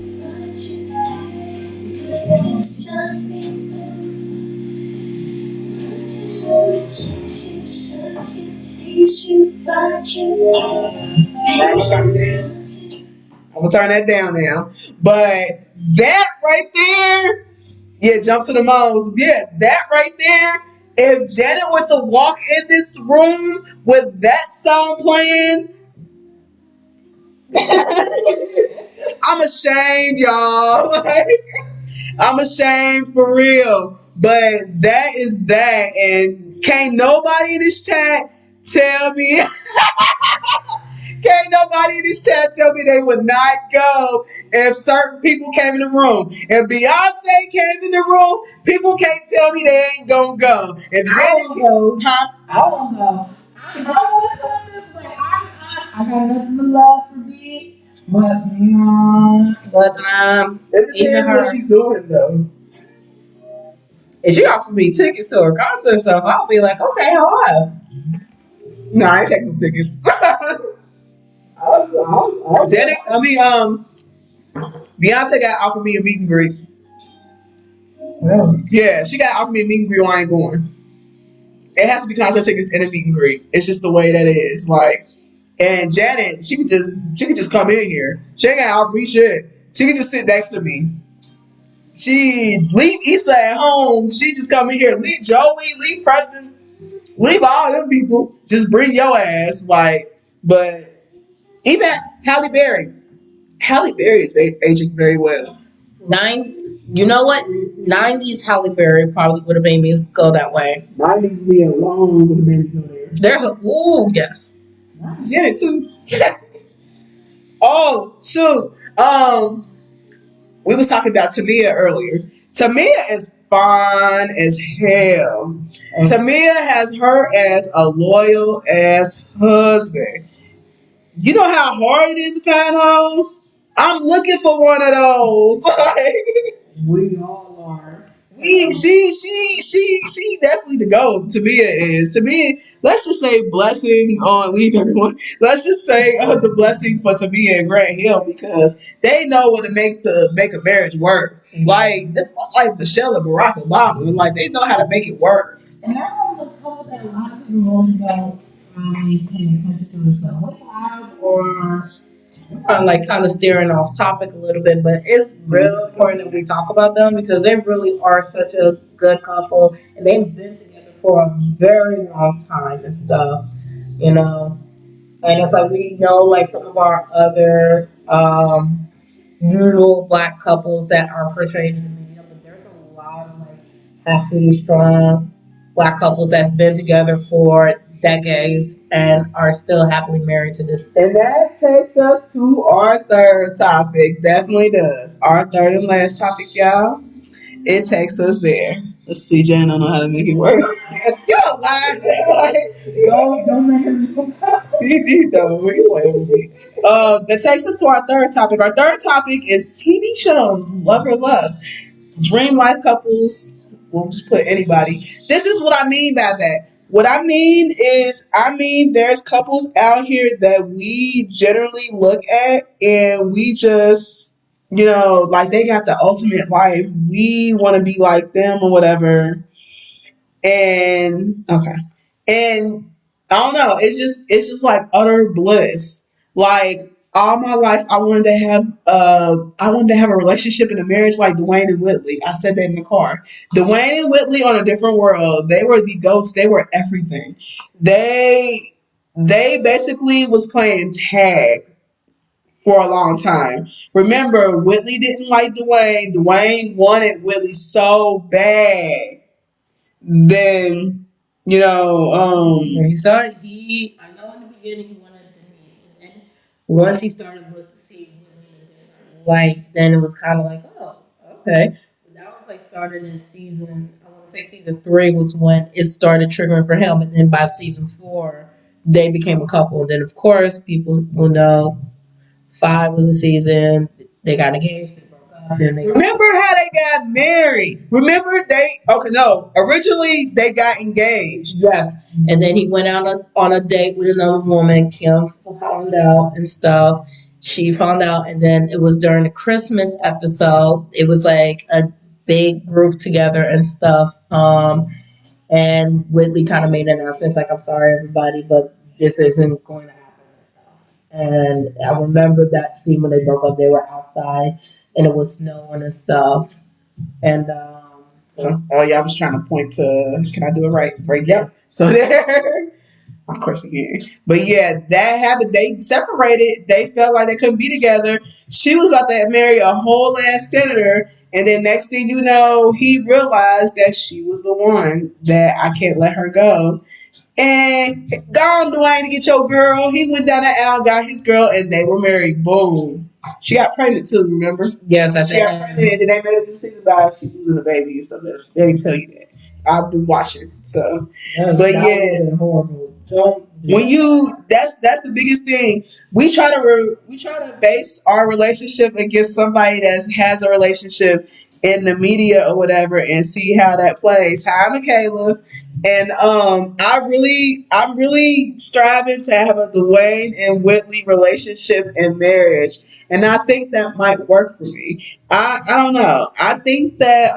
I'm gonna turn that down now. But that right there, yeah, jump to the moans. Yeah, that right there. If Janet was to walk in this room with that song playing, I'm ashamed, y'all. Like, I'm ashamed for real. But that is that. And can't nobody in this chat tell me, can't nobody in this chat tell me they would not go if certain people came in the room. If Beyonce came in the room, people can't tell me they ain't gonna go. If I Janet, won't go. huh? I won't go. I want to tell you this way. I got nothing but love for B, but It even depends her. what she's doing though. If she offered me tickets to her concert stuff, I'll be like, okay, hello. No, I ain't taking no tickets. Janet, Beyonce got offered me a meet and greet. Really? Yeah, she got offered me a meet and greet. I ain't going. It has to be concert tickets and a meet and greet. It's just the way that it is. Like, and Janet, she could just come in here. She ain't got to offer me shit. She could just sit next to me. She leave Issa at home. She just come in here. Leave Joey. Leave Preston. Leave all them people. Just bring your ass. Like, but even Halle Berry. Halle Berry is aging very well. You know what? 90s Halle Berry probably would have made me go that way. 90s me alone would have made me go there. There's a, ooh, yes. Janet too. Oh, shoot. We was talking about Tamia earlier. Tamia is fine as hell. Tamia has her as a loyal ass husband. You know how hard it is to find hoes? I'm looking for one of those. Like, We all are. she definitely the goat. Tamia is. To me, let's just say blessing on leave everyone. Let's just say the blessing for Tamia and Grant Hill because they know what to make a marriage work. Like it's not like Michelle and Barack Obama. Like they know how to make it work. And that's one of those couples that a lot of people really don't pay attention to. So we have, or I'm like kind of steering off topic a little bit, but it's real important that we talk about them because they really are such a good couple and they've been together for a very long time and stuff, you know. And it's like we know like some of our other usual black couples that are portrayed in the media, but there's a lot of like happy, strong black couples that's been together for decades and are still happily married to this. And that takes us to our third topic. Definitely does. Our third and last topic, y'all. It takes us there. Let's see, Jan don't know how to make it work. You don't lie. Don't let him do that. He's done. We playing with me. That takes us to our third topic. Our third topic is TV shows, love or lust, dream life couples. We'll just put anybody. This is what I mean by that. What I mean is, there's couples out here that we generally look at and we just, like they got the ultimate life. We want to be like them or whatever. And okay. And I don't know, it's just like utter bliss. Like all my life I wanted to have a relationship and a marriage like Dwayne and Whitley. I said that in the car. Dwayne and Whitley on a different world. They were the ghosts, they were everything. They basically was playing tag for a long time. Remember, Whitley didn't like Dwayne. Dwayne wanted Whitley so bad. Then, When he started, I know in the beginning he wanted Denise, and then once he started looking, seeing women, like then it was kind of like, oh, okay. But that was like started in season. I want to say season 3 was when it started triggering for him, and then by season 4, they became a couple. And then of course people will know 5 was a season. They got engaged. They broke up. Then they remember how they got married. Remember okay, no, originally they got engaged. Yes, and then he went out on a date with another woman. Kim found out and stuff. She found out, and then it was during the Christmas episode. It was like a big group together and stuff. And Whitley kind of made an announcement, like, "I'm sorry, everybody, but this isn't going to happen." And I remember that scene when they broke up. They were outside, and it was snowing and stuff. And So, oh yeah, I was trying to point to. Can I do it right there? So there. Of course again. But yeah, that happened. They separated. They felt like they couldn't be together. She was about to marry a whole ass senator. And then next thing you know, he realized that she was the one that I can't let her go. And gone Dwayne to get your girl. He went down the aisle, got his girl, and they were married. Boom. She got pregnant too, remember? yes, I She got think. pregnant and then they made a new season about she losing a baby and stuff. They didn't tell you that. I've been watching. So but yeah, Horrible. Don't when that's the biggest thing. We try to base our relationship against somebody that has a relationship in the media or whatever and see how that plays. Hi, Michaela. And I'm really striving to have a Dwayne and Whitley relationship and marriage. And I think that might work for me. I don't know. I think that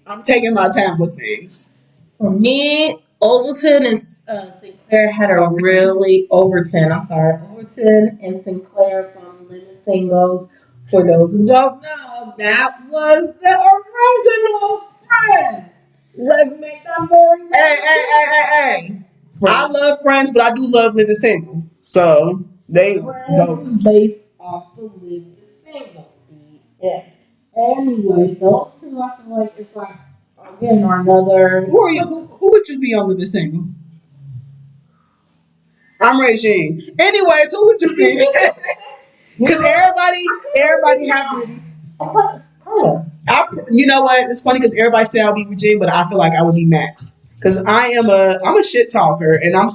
I'm taking my time with things. For me, Overton and Sinclair had a really Overton. I'm sorry, Overton and Sinclair from Living Singles. For those who don't know, that was the original Friends. Let's make that very Hey. I love Friends, but I do love Living Single. So they Friends go. was based off the Living Single. Yeah. Anyway, those two, I feel like it's like again another. Who are you? Who would you be on Living Single? I'm Regine. Anyways, who would you be? Because everybody have these. You know what? It's funny because everybody say I'll be Regine, but I feel like I would be Max because I'm a shit talker and I'm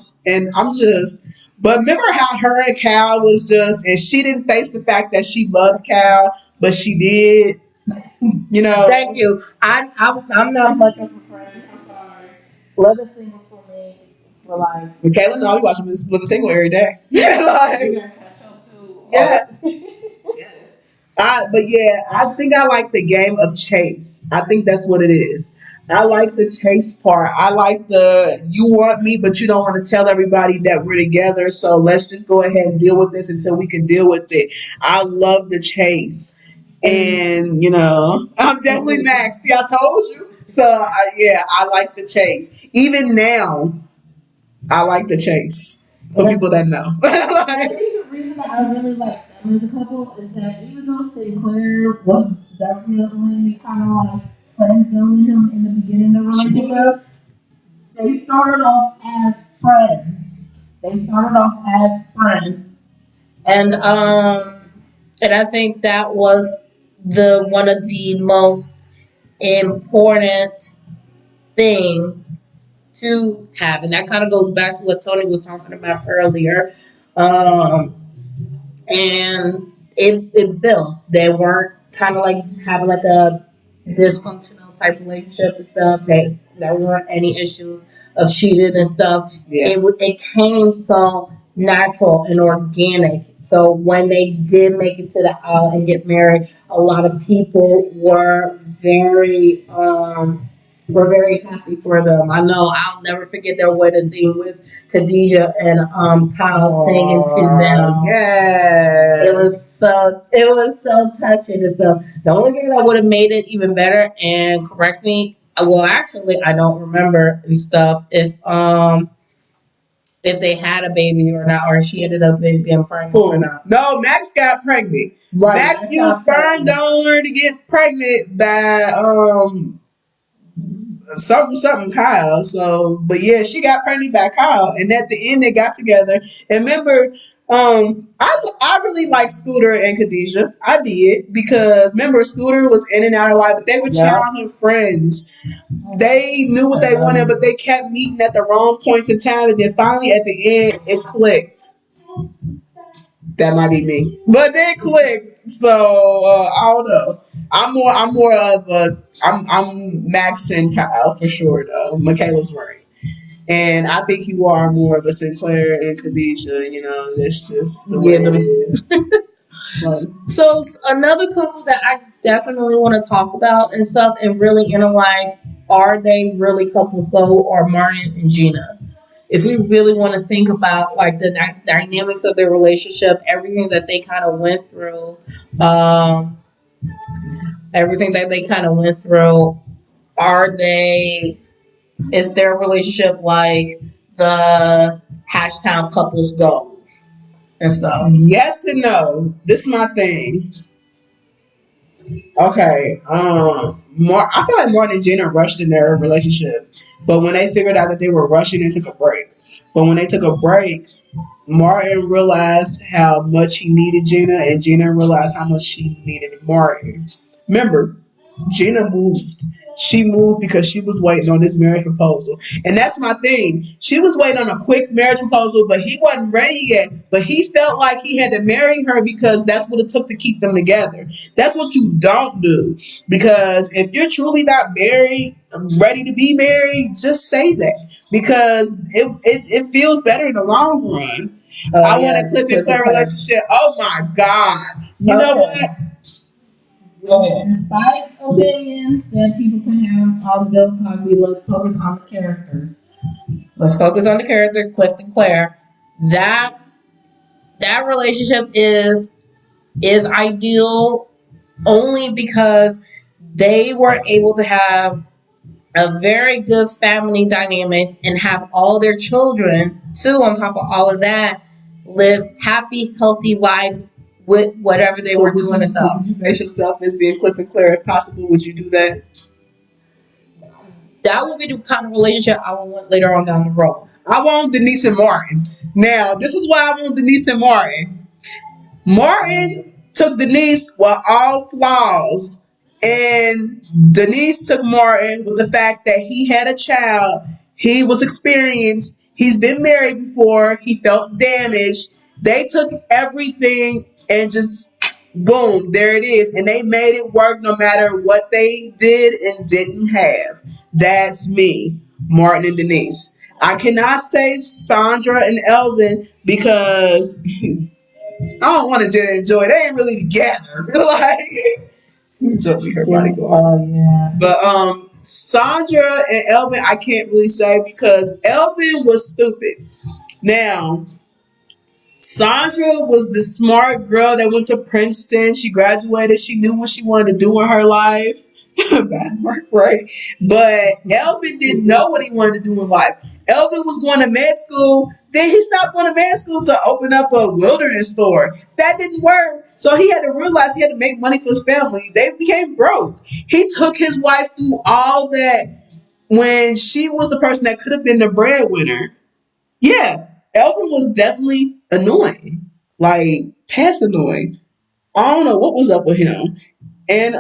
just But remember how her and Cal was just, and she didn't face the fact that she loved Cal, but she did. You know. Thank you. I'm not much of a friend. I'm sorry. Love is singles for me for life. Michaela, no, we watch Living Single every day. Yeah, We like gotta catch up too. yes. But yeah, I think I like the game of chase. I think that's what it is. I like the chase part. I like the you want me, but you don't want to tell everybody that we're together. So let's just go ahead and deal with this until we can deal with it. I love the chase, and I'm definitely Max. See, I told you. So yeah, I like the chase. Even now, I like the chase. For people that know. I think the reason that I really like them as a couple is that even though Sinclair was definitely kind of like friend zoning him in the beginning of the relationship, they started off as friends. They started off as friends, and I think that was the one of the most important things to have, and that kind of goes back to what Tony was talking about earlier. Um, and it built. They weren't kind of like having like a dysfunctional type relationship and stuff. There weren't any issues of cheating and stuff. Yeah. It came so natural and organic. So when they did make it to the aisle and get married, a lot of people were very happy for them. I know I'll never forget their wedding scene with Khadijah and Kyle singing to them. Yes. It was so touching and stuff. The only thing that would have made it even better, and correct me, well actually I don't remember and stuff if they had a baby or not, or she ended up being pregnant or not. No, Max got pregnant. Right, Max used sperm donor to get pregnant by something Kyle. So, but yeah, she got pregnant by Kyle, and at the end they got together. And remember, I really liked Scooter and Khadijah. I did because remember Scooter was in and out of life, but they were childhood friends. They knew what they wanted, but they kept meeting at the wrong points in time, and then finally at the end it clicked. That might be me, but they clicked. So I don't know. I'm more of a. I'm Max and Kyle for sure though. Michaela's right, and I think you are more of a Sinclair and Khadijah. That's just the way it is. So another couple that I definitely want to talk about and stuff and really analyze, are they really couple soul or Martin and Gina? If we really want to think about like the dynamics of their relationship, everything that they kind of went through, um, everything that they kind of went through, are they? Is their relationship like the hashtag couples goals and stuff? Yes and no. This is my thing. Okay. I feel like Martin and Gina rushed in their relationship, but when they figured out that they were rushing and took a break. But when they took a break, Martin realized how much he needed Gina, and Gina realized how much she needed Martin. Remember, Gina moved. She moved because she was waiting on this marriage proposal. And that's my thing. She was waiting on a quick marriage proposal, but he wasn't ready yet. But he felt like he had to marry her because that's what it took to keep them together. That's what you don't do. Because if you're truly not married, ready to be married, just say that. Because it feels better in the long run. I want a Cliff and Claire relationship. Oh my God. You know what? Despite opinions that people can have on Bill Cosby, let's focus on the characters. Let's focus on the character, Cliff and Claire. That relationship is ideal only because they were able to have a very good family dynamics and have all their children too on top of all of that live happy, healthy lives with whatever they were doing and stuff. Would you base yourself as being Cliff and Claire if possible? Would you do that? That would be the kind of relationship I would want later on down the road. I want Denise and Martin. Now, this is why I want Denise and Martin. Martin took Denise with all flaws, and Denise took Martin with the fact that he had a child, he was experienced, He's been married before. He felt damaged. They took everything and just boom, there it is. And they made it work no matter what they did and didn't have. That's me, Martin and Denise. I cannot say Sandra and Elvin because I don't want to just enjoy. They ain't really together. Like, just be her body going. Oh yeah. But Sandra and Elvin, I can't really say because Elvin was stupid. Now, Sandra was the smart girl that went to Princeton. She graduated. She knew what she wanted to do in her life. Bad work, right? But Elvin didn't know what he wanted to do in life. Elvin was going to med school. Then he stopped going to med school to open up a wilderness store. That didn't work. So he had to realize he had to make money for his family. They became broke. He took his wife through all that when she was the person that could have been the breadwinner. Yeah, Elvin was definitely annoying. Like, past annoying. I don't know what was up with him. And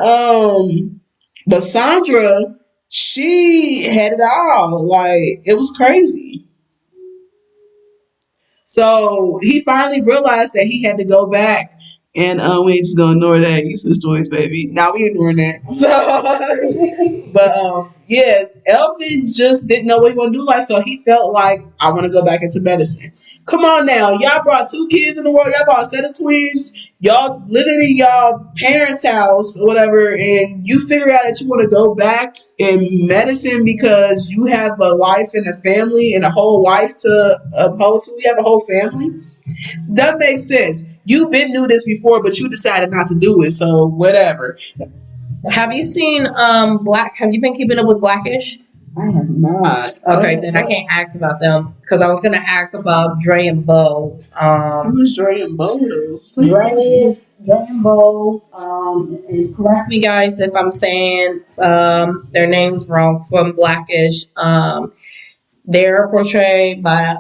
but Sandra, she had it all. Like, it was crazy. So he finally realized that he had to go back. And we ain't just gonna ignore that. He's his stories, baby. Now we ignoring that. So, but yeah, Elvin just didn't know what he want to do. Like, so he felt like I want to go back into medicine. Come on now, y'all brought two kids in the world. Y'all brought a set of twins. Y'all living in y'all parents' house or whatever, and you figure out that you want to go back in medicine because you have a life and a family and a whole life to uphold to. You have a whole family. That makes sense. You've been knew this before, but you decided not to do it. So whatever. Have you seen Black? Have you been keeping up with Blackish? I have not. Okay, then I can't ask about them because I was gonna ask about Dre and Bo. Who's Dre and Bo? Dre and Bo. And correct me, guys, if I'm saying their names wrong. From Blackish. They're portrayed by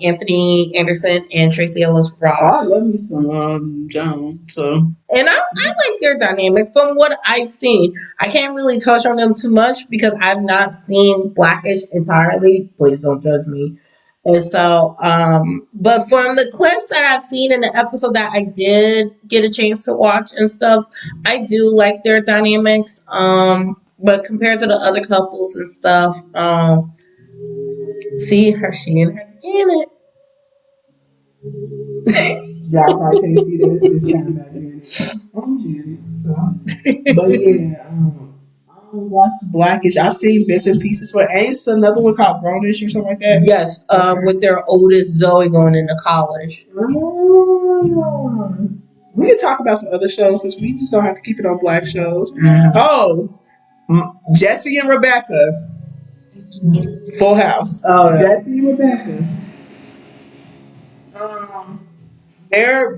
Anthony Anderson and Tracy Ellis Ross. Oh, I love me some John. So, and I like their dynamics from what I've seen. I can't really touch on them too much because I've not seen Blackish entirely. Please don't judge me. And so, but from the clips that I've seen in the episode that I did get a chance to watch and stuff, I do like their dynamics. But compared to the other couples and stuff, see her, she and her Janet. Y'all probably can't see this time back then. I'm Janet, so. But yeah, I watched Blackish. I've seen bits and pieces for Ace, another one called Grownish or something like that. Yes, with their oldest Zoe going into college. We can talk about some other shows since we just don't have to keep it on Black shows. Jesse and Rebecca. Full House. Oh, yeah. Jesse and Rebecca.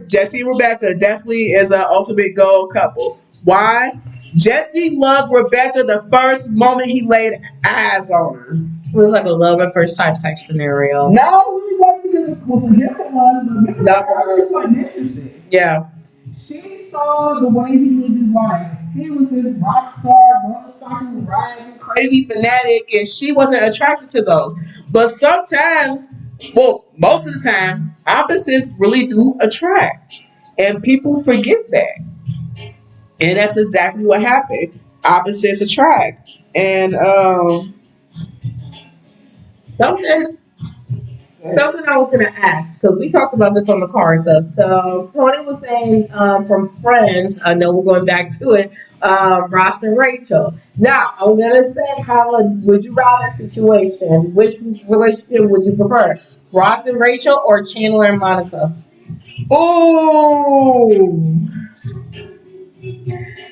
Jesse and Rebecca definitely is an ultimate gold couple. Why? Jesse loved Rebecca the first moment he laid eyes on her. It was like a love at first type scenario. No, it wasn't because for him it was, but not for her. She wasn't interested. Yeah. She saw the way he lived his life. He was his rock star, motorcycle riding, crazy fanatic, and she wasn't attracted to those. But sometimes, well, most of the time, opposites really do attract. And people forget that. And that's exactly what happened. Opposites attract. And Something I was going to ask, because we talked about this on the car and stuff. So, Tony was saying from Friends, I know we're going back to it, Ross and Rachel. Now, I'm going to say, how a would you rather situation, which relationship would you prefer? Ross and Rachel or Chandler and Monica? oh,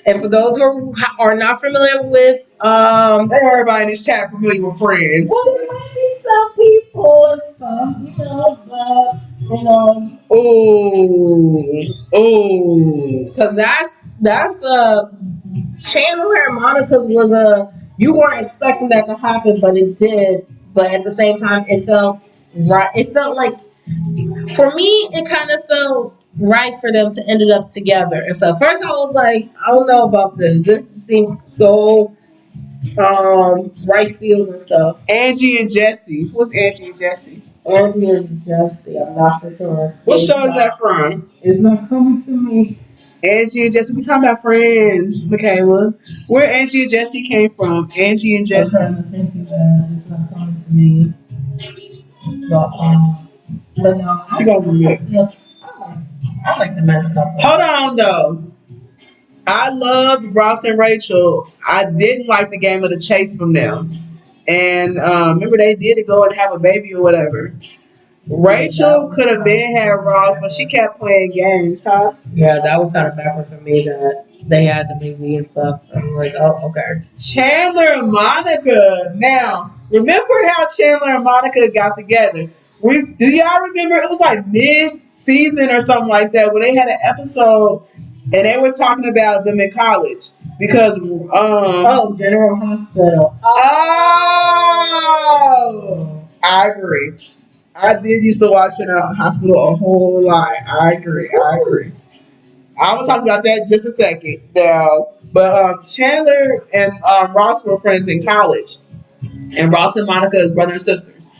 And for those who are not familiar with, everybody in this chat familiar with Friends. well, there might be some people and stuff, but because that's Chandler and Monica's was you weren't expecting that to happen, but it did. But at the same time, it felt right. It felt like, for me, it kind of felt right for them to end up together. And so first I was like, I don't know about this. This seems so right field and stuff. Angie and Jesse. What's Angie and Jesse? Angie and Jesse, I'm not for sure. What show is that from? It's not coming to me. Angie and Jesse. We talking about Friends, Michaela. Where Angie and Jesse came from? Angie and Jesse. I'm trying to think of that. It's not coming to me. But no, She gonna be good. I like the messed up. Hold on though. I loved Ross and Rachel. I didn't like the game of the chase from them. And remember they did go and have a baby or whatever. Rachel could have been had Ross, but she kept playing games, huh? Yeah, that was kind of backward for me that they had the baby and stuff. I'm like, oh, okay. Chandler and Monica. Now, remember how Chandler and Monica got together? Do y'all remember? It was like mid-season or something like that where they had an episode and they were talking about them in college because General Hospital. Oh, I agree. I did used to watch General Hospital a whole lot. I agree. I will talk about that in just a second now. But Chandler and Ross were friends in college, and Ross and Monica is brother and sisters.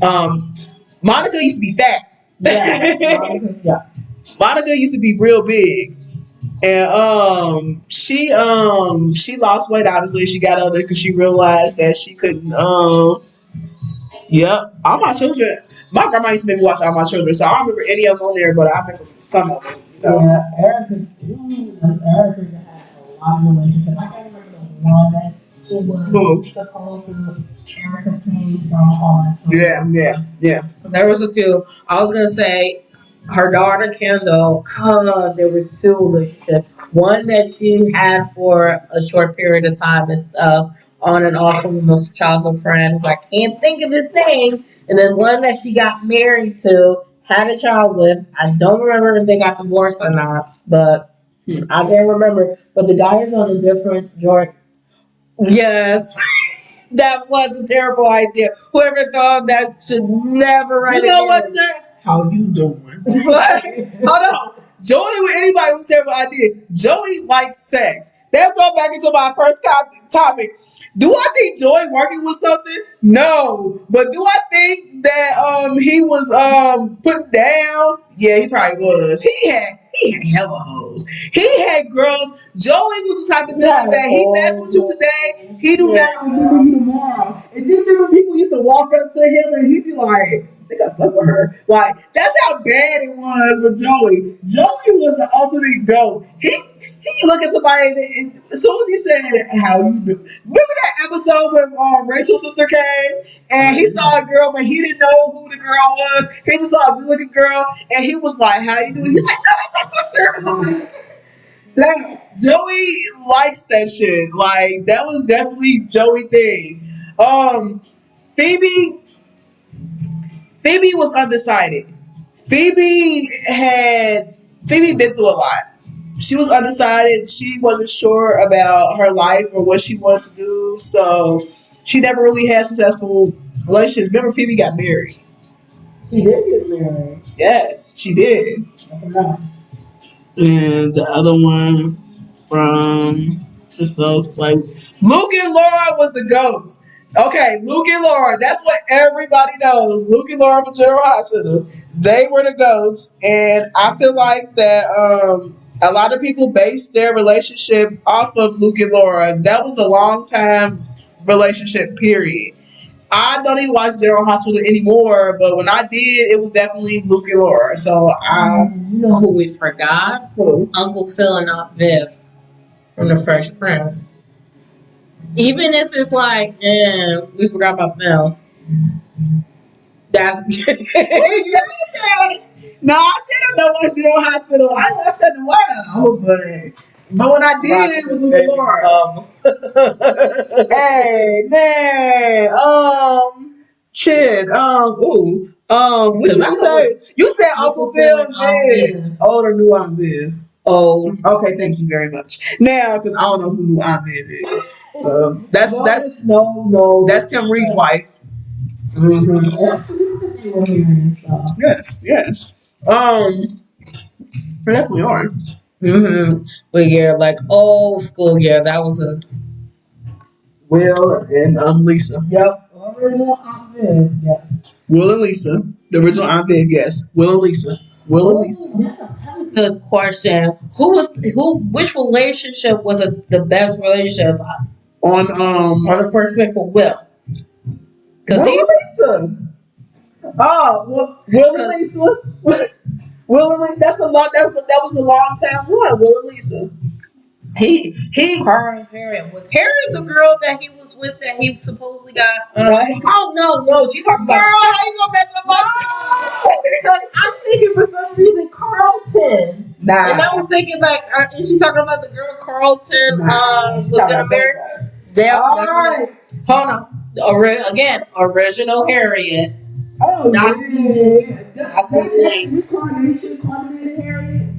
Monica used to be fat. Yeah. Monica used to be real big. And she lost weight. Obviously, she got older because she realized that she couldn't. Yep, all my children. My grandma used to make me watch all my children, so I don't remember any of them on there, but I remember some of them. You know? Yeah, Erica had a lot of relationships. I can't remember the one that she was supposed to. Erica came from all that. Yeah. There was a few. I was gonna say her daughter Kendall. There were two relationships. One that she had for a short period of time and stuff, on and off from a childhood friend. I can't think of his name. And then one that she got married to, had a child with. I don't remember if they got divorced or not, but I can't remember. But the guy is on a different joint. Yes. That was a terrible idea. Whoever thought that should never write. You know what? How you doing? What? Hold on. Joey with anybody was a terrible idea. Joey likes sex. Let's go back into my first topic. Do I think Joey working with something? No. But do I think that he was put down? Yeah, he probably was. He had hella hoes. He had girls. Joey was the type of guy that he messed with you today. He do not remember you tomorrow. And then remember people used to walk up to him and he'd be like, I think I slept with her. Like, that's how bad it was with Joey. Joey was the ultimate goat. He look at somebody and as soon as he said, how you do? Remember that episode when Rachel's sister came and he saw a girl but he didn't know who the girl was. He just saw a good looking girl and he was like, how you doing? He's like, no, that's my sister. Like, Joey likes that shit. Like, that was definitely Joey thing. Phoebe was undecided. Phoebe been through a lot. She was undecided. She wasn't sure about her life or what she wanted to do. So she never really had successful relationships. Remember, Phoebe got married. She did get married. Yes, she did. I forgot. And the other one from just those like Luke and Laura was the goats. Okay, Luke and Laura, that's what everybody knows. Luke and Laura from General Hospital. They were the goats. And I feel like that a lot of people base their relationship off of Luke and Laura. That was the long time relationship period. I don't even watch General Hospital anymore, but when I did, it was definitely Luke and Laura. So you know who we forgot? Who? Uncle Phil and Aunt Viv from The Fresh Prince. Even if it's like, we forgot about Phil. That's No, I said I don't watch General Hospital. I watched that in a while, but when I did, it was Luke and Laura. Hey man, shit, what you say? You said Uncle Phil and Viv. Old or new Aunt Viv? Oh, okay. Thank you very much. Now, because I don't know who new Aunt Viv is, so that's Tim Reed's wife. Mm-hmm. Yes. We definitely are. Mm-hmm. But yeah, like old school, yeah, that was a Will and Lisa. Yep. Original Aunt Viv, yes. Will and Lisa. The original Aunt Viv, yes. Will and Lisa. Will and Lisa. Ooh, that's a really good question. Which relationship was the best relationship on the first pick for Will? Because Will he, and Lisa. Oh, Will and Lisa. Will and Lisa. That's a long. That was a long time one. Will and Lisa. He. Carl and Harriet. Was Harriet the girl that he was with that he supposedly got? Right. Oh, no. She talking Girl, about. how you gonna mess up my Because I'm thinking for some reason Carlton. Nah. And I was thinking, like, is she talking about the girl Carlton was Talking going to about marry? that Yeah, guy. that's All what right. hold on. Again, original Harriet. Oh, Not yeah. That's his name. Carnation, Harriet.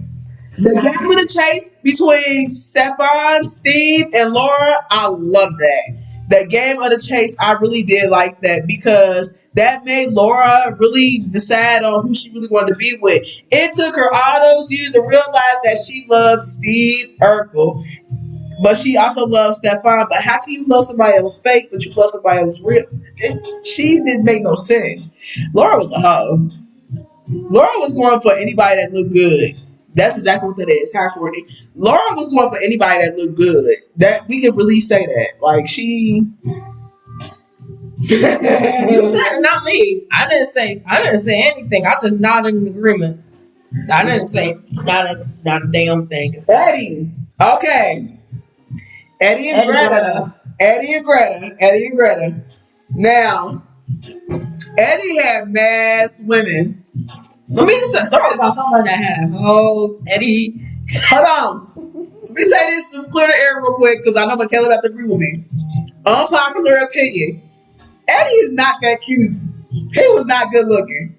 The game of the chase between Stefan, Steve, and Laura, I love that. The game of the chase, I really did like that because that made Laura really decide on who she really wanted to be with. It took her all those years to realize that she loved Steve Urkel, but she also loves Stefan. But how can you love somebody that was fake, but you love somebody that was real? She didn't make no sense. Laura was a hoe. Laura was going for anybody that looked good. That's exactly what that is. Hi, Courtney. Laura was going for anybody that looked good. That we can really say that. Like she. You said it, not me. I didn't say anything. I just nodded in agreement. I didn't say not a damn thing. Eddie. Okay. Eddie and Greta. Eddie and Greta. Eddie and Greta. Now, Eddie had mass women. Let me talk about somebody that had hoes. Eddie. Hold on. Let me say this to clear the air real quick because I know Michaela about to agree with me. Unpopular opinion. Eddie is not that cute. He was not good looking.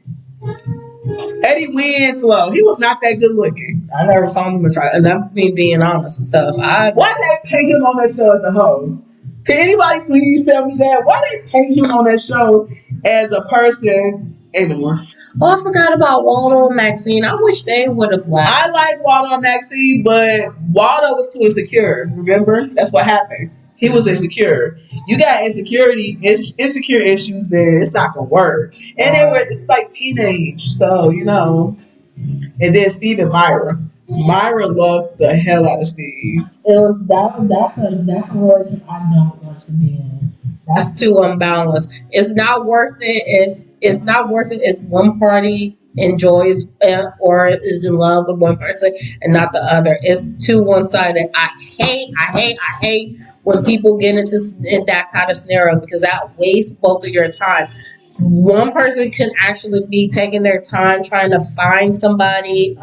Eddie Winslow. He was not that good looking. I never saw him try. And that's me being honest and stuff. Why did they pay him on that show as a hoe? Can anybody please tell me that? Why did they pay him on that show as a person anymore? Oh, I forgot about Waldo and Maxine. I wish they would have left. I like Waldo and Maxine, but Waldo was too insecure. Remember? That's what happened. He was insecure. You got insecure issues there. It's not gonna work. And they were it's like teenage, so you know. And then Steve and Myra. Myra loved the hell out of Steve. It was that's a relationship I don't want to be in. That's too unbalanced. It's not worth it it's not worth it if one party enjoys or is in love with one person and not the other. It's too one sided. I hate when people get into that kind of scenario because that wastes both of your time. One person can actually be taking their time trying to find somebody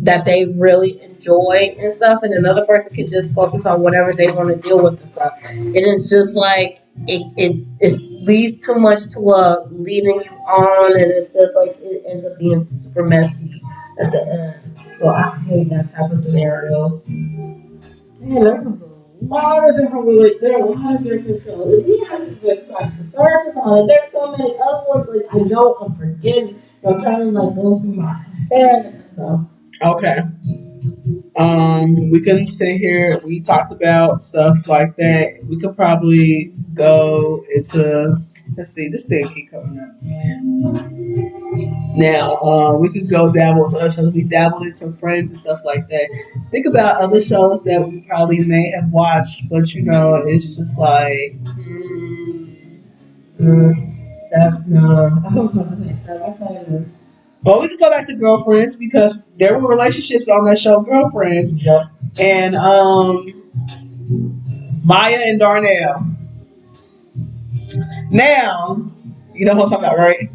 that they really enjoy and stuff, and another person can just focus on whatever they want to deal with and stuff. And it's just like it leads too much to leading you on, and it's just like it ends up being super messy at the end. So I hate that type of scenario. Man, there's a lot of different there are a lot of different shows. If you have to just scratch the surface on it, there's so many other ones like I'm forgetting. I'm trying to like go through my head and stuff. Okay. We can sit here. We talked about stuff like that. We could probably go into. Let's see. This thing keep coming up. Now, we could go dabble into other shows. We dabbled in some Friends and stuff like that. Think about other shows that we probably may have watched, but you know, it's just like. That's no. I was going to say stuff. Well, we could go back to Girlfriends because there were relationships on that show, Girlfriends. Yep. And Maya and Darnell. Now, you know what I'm talking about, right?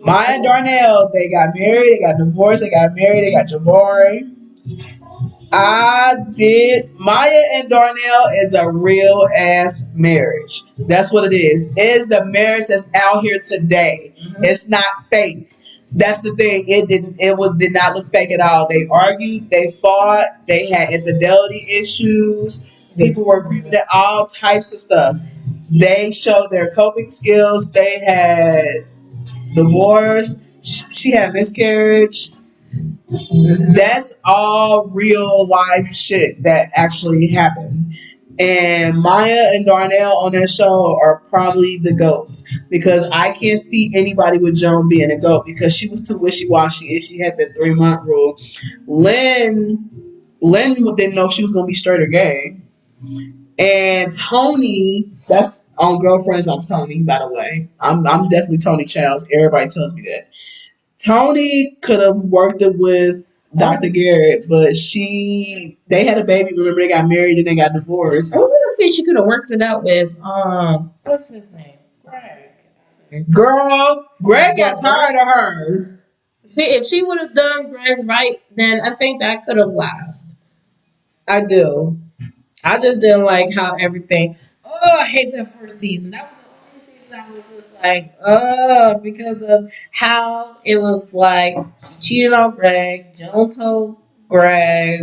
Maya and Darnell, they got married, they got divorced, they got married, they got Jabari. Maya and Darnell is a real ass marriage. That's what it is. It's the marriage that's out here today. Mm-hmm. It's not fake. That's the thing. It did not look fake at all. They argued, they fought, they had infidelity issues. People were grieving at all types of stuff. They showed their coping skills. They had divorce. She had miscarriage. That's all real life shit that actually happened. And Maya and Darnell on that show are probably the goats because I can't see anybody with Joan being a goat because she was too wishy washy and she had that 3 month rule. Lynn didn't know if she was gonna be straight or gay. And Tony, that's on Girlfriends. I'm Tony, by the way. I'm definitely Tony Childs. Everybody tells me that. Tony could have worked it with Dr. Garrett, but they had a baby. Remember, they got married and they got divorced. I was gonna say she could have worked it out with what's his name? Greg. Girl, Greg got tired of her. See, if she would have done Greg right, then I think that could have lasted. I do. I just didn't like how everything. Oh, I hate that first season. That was the only season I was just like, because of how it was like she cheated on Greg. Joan told Greg.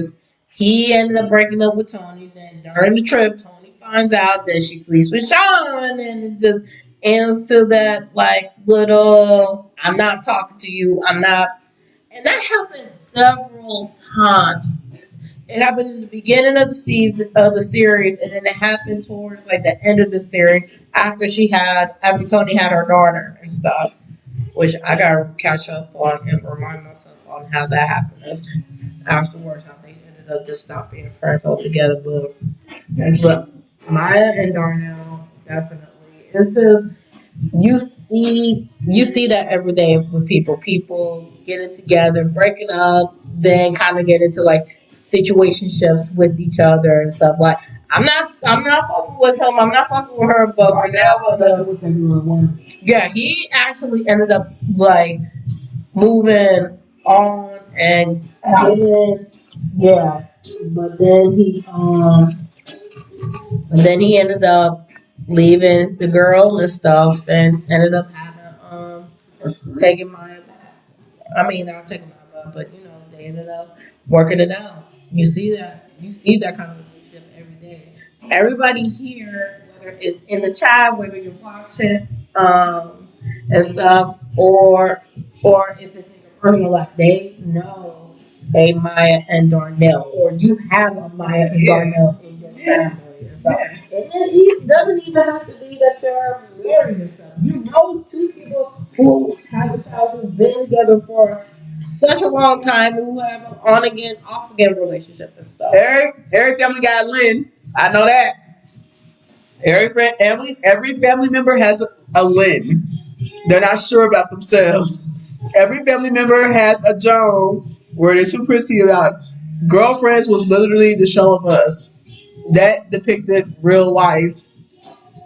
He ended up breaking up with Tony. Then during the trip, Tony finds out that she sleeps with Sean, and it just ends to that like little. I'm not talking to you. I'm not. And that happened several times. It happened in the beginning of the season of the series, and then it happened towards like the end of the series after Tony had her daughter and stuff, which I gotta catch up on and remind myself on how that happened afterwards. How they ended up just not being friends altogether, but Maya and Darnell definitely. It's just you see that every day with people getting together, breaking up, then kind of get into like situationships with each other and stuff. Like I'm not fucking with him. I'm not fucking with her. But Darnell yeah, he actually ended up like moving on and getting yeah. But then he ended up leaving the girl and stuff, and ended up having taking my. I mean, not taking my butt, but they ended up working it out. You see that kind of relationship every day. Everybody here, whether it's in the chat, whether you're watching, and stuff, or if it's in your personal life, they know a Maya and Darnell, or you have a Maya and Darnell in your family. And stuff. And it doesn't even have to be that they're married and stuff. You know, two people who have a child who've been together for such a long time, who have an on again, off again relationship and stuff. Every family got Lynn. I know that. Every family member has a Lynn. They're not sure about themselves. Every family member has a Joan where they're too prissy about. Girlfriends was literally the show of us. That depicted real life,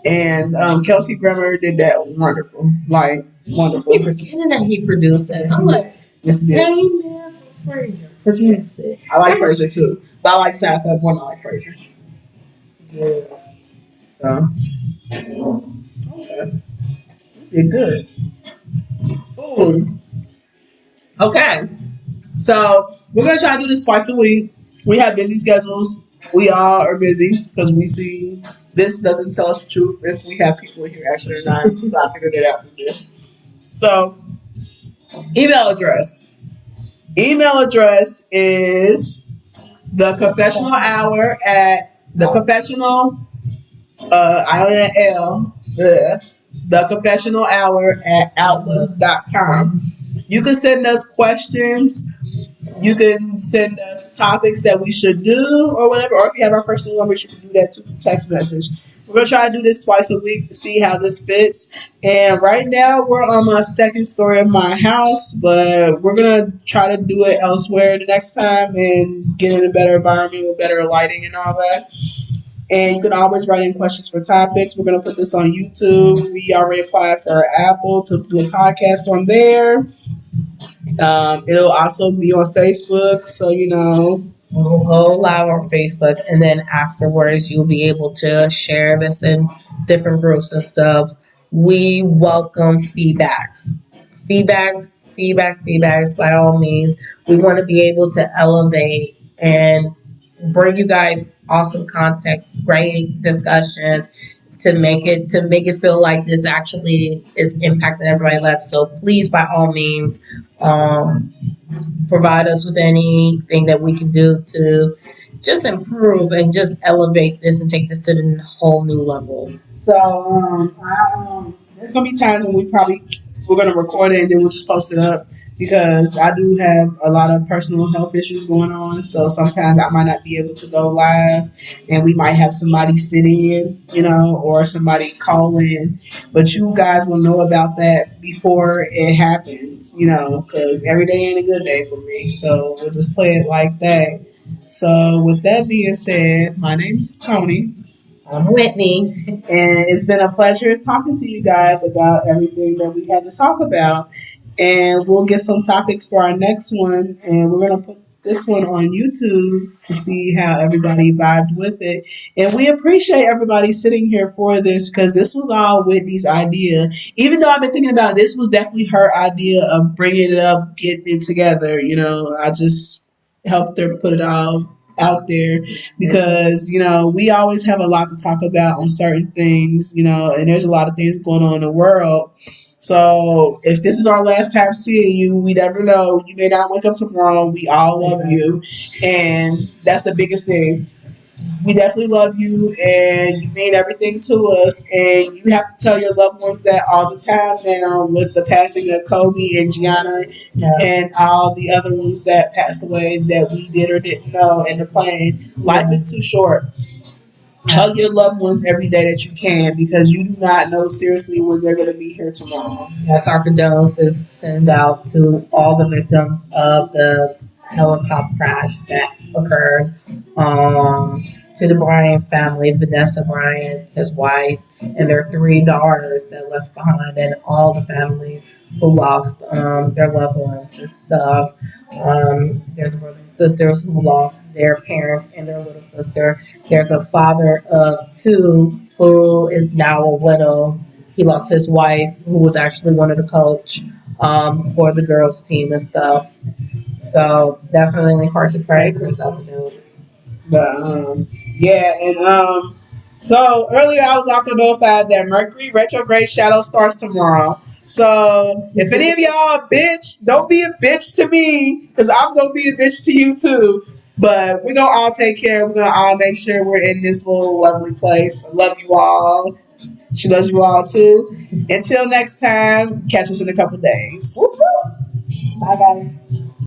and Kelsey Grammer did that wonderful, like wonderful. I keep forgetting that he produced that. I'm like, yes, he did. same man from Frasier. I like Frasier too, but I like Seinfeld more than I like Frasier. Yeah. So, okay, you're good. Ooh. Okay, so we're gonna try to do this twice a week. We have busy schedules. We all are busy because we see this doesn't tell us the truth if we have people in here actually or not. So I figured it out with this. So, email address. Email address is the confessional hour at the confessional INL the confessional hour at outlook.com. You can send us questions. You can send us topics that we should do or whatever. Or if you have our personal numbers, you can do that too. Text message. We're going to try to do this twice a week to see how this fits. And right now, we're on my second story of my house, but we're going to try to do it elsewhere the next time and get in a better environment with better lighting and all that. And you can always write in questions for topics. We're going to put this on YouTube. We already applied for Apple to do a podcast on there. It'll also be on Facebook, so We'll go live on Facebook, and then afterwards you'll be able to share this in different groups and stuff. We welcome feedbacks by all means. We want to be able to elevate and bring you guys awesome context, great discussions to make it feel like this actually is impacting everybody's life. So please, by all means, provide us with anything that we can do to just improve and just elevate this and take this to the whole new level. So there's gonna be times when we're gonna record it and then we'll just post it up because I do have a lot of personal health issues going on. So sometimes I might not be able to go live, and we might have somebody sit in, or somebody call in. But you guys will know about that before it happens, because every day ain't a good day for me. So we'll just play it like that. So with that being said, my name's Tony. I'm Whitney. And it's been a pleasure talking to you guys about everything that we had to talk about. And we'll get some topics for our next one. And we're going to put this one on YouTube to see how everybody vibed with it. And we appreciate everybody sitting here for this because this was all Whitney's idea. Even though I've been thinking about it, this was definitely her idea of bringing it up, getting it together. I just helped her put it all out there because we always have a lot to talk about on certain things, and there's a lot of things going on in the world. So if this is our last time seeing you, we never know. You may not wake up tomorrow. We all love you, and that's the biggest thing. We definitely love you, and you mean everything to us. And you have to tell your loved ones that all the time now with the passing of Kobe and Gianna and all the other ones that passed away that we did or didn't know in the plane. Life is too short. Hug your loved ones every day that you can because you do not know seriously when they're going to be here tomorrow. Yes, our condolences send out to all the victims of the helicopter crash that occurred. To the Bryant family, Vanessa Bryant, his wife, and their three daughters that left behind, and all the families who lost their loved ones and stuff. There's brothers and sisters who lost their parents and their little sister. There's a father of two who is now a widow. He lost his wife, who was actually one of the coach for the girls team and stuff. So definitely hearts and prayers for yourself to do. But yeah, and so earlier I was also notified that Mercury retrograde shadow starts tomorrow. So if any of y'all bitch, don't be a bitch to me because I'm gonna be a bitch to you too. But we're gonna all take care. We're gonna all make sure we're in this little lovely place. I love you all. She loves you all too. Until next time, catch us in a couple days. Bye, guys.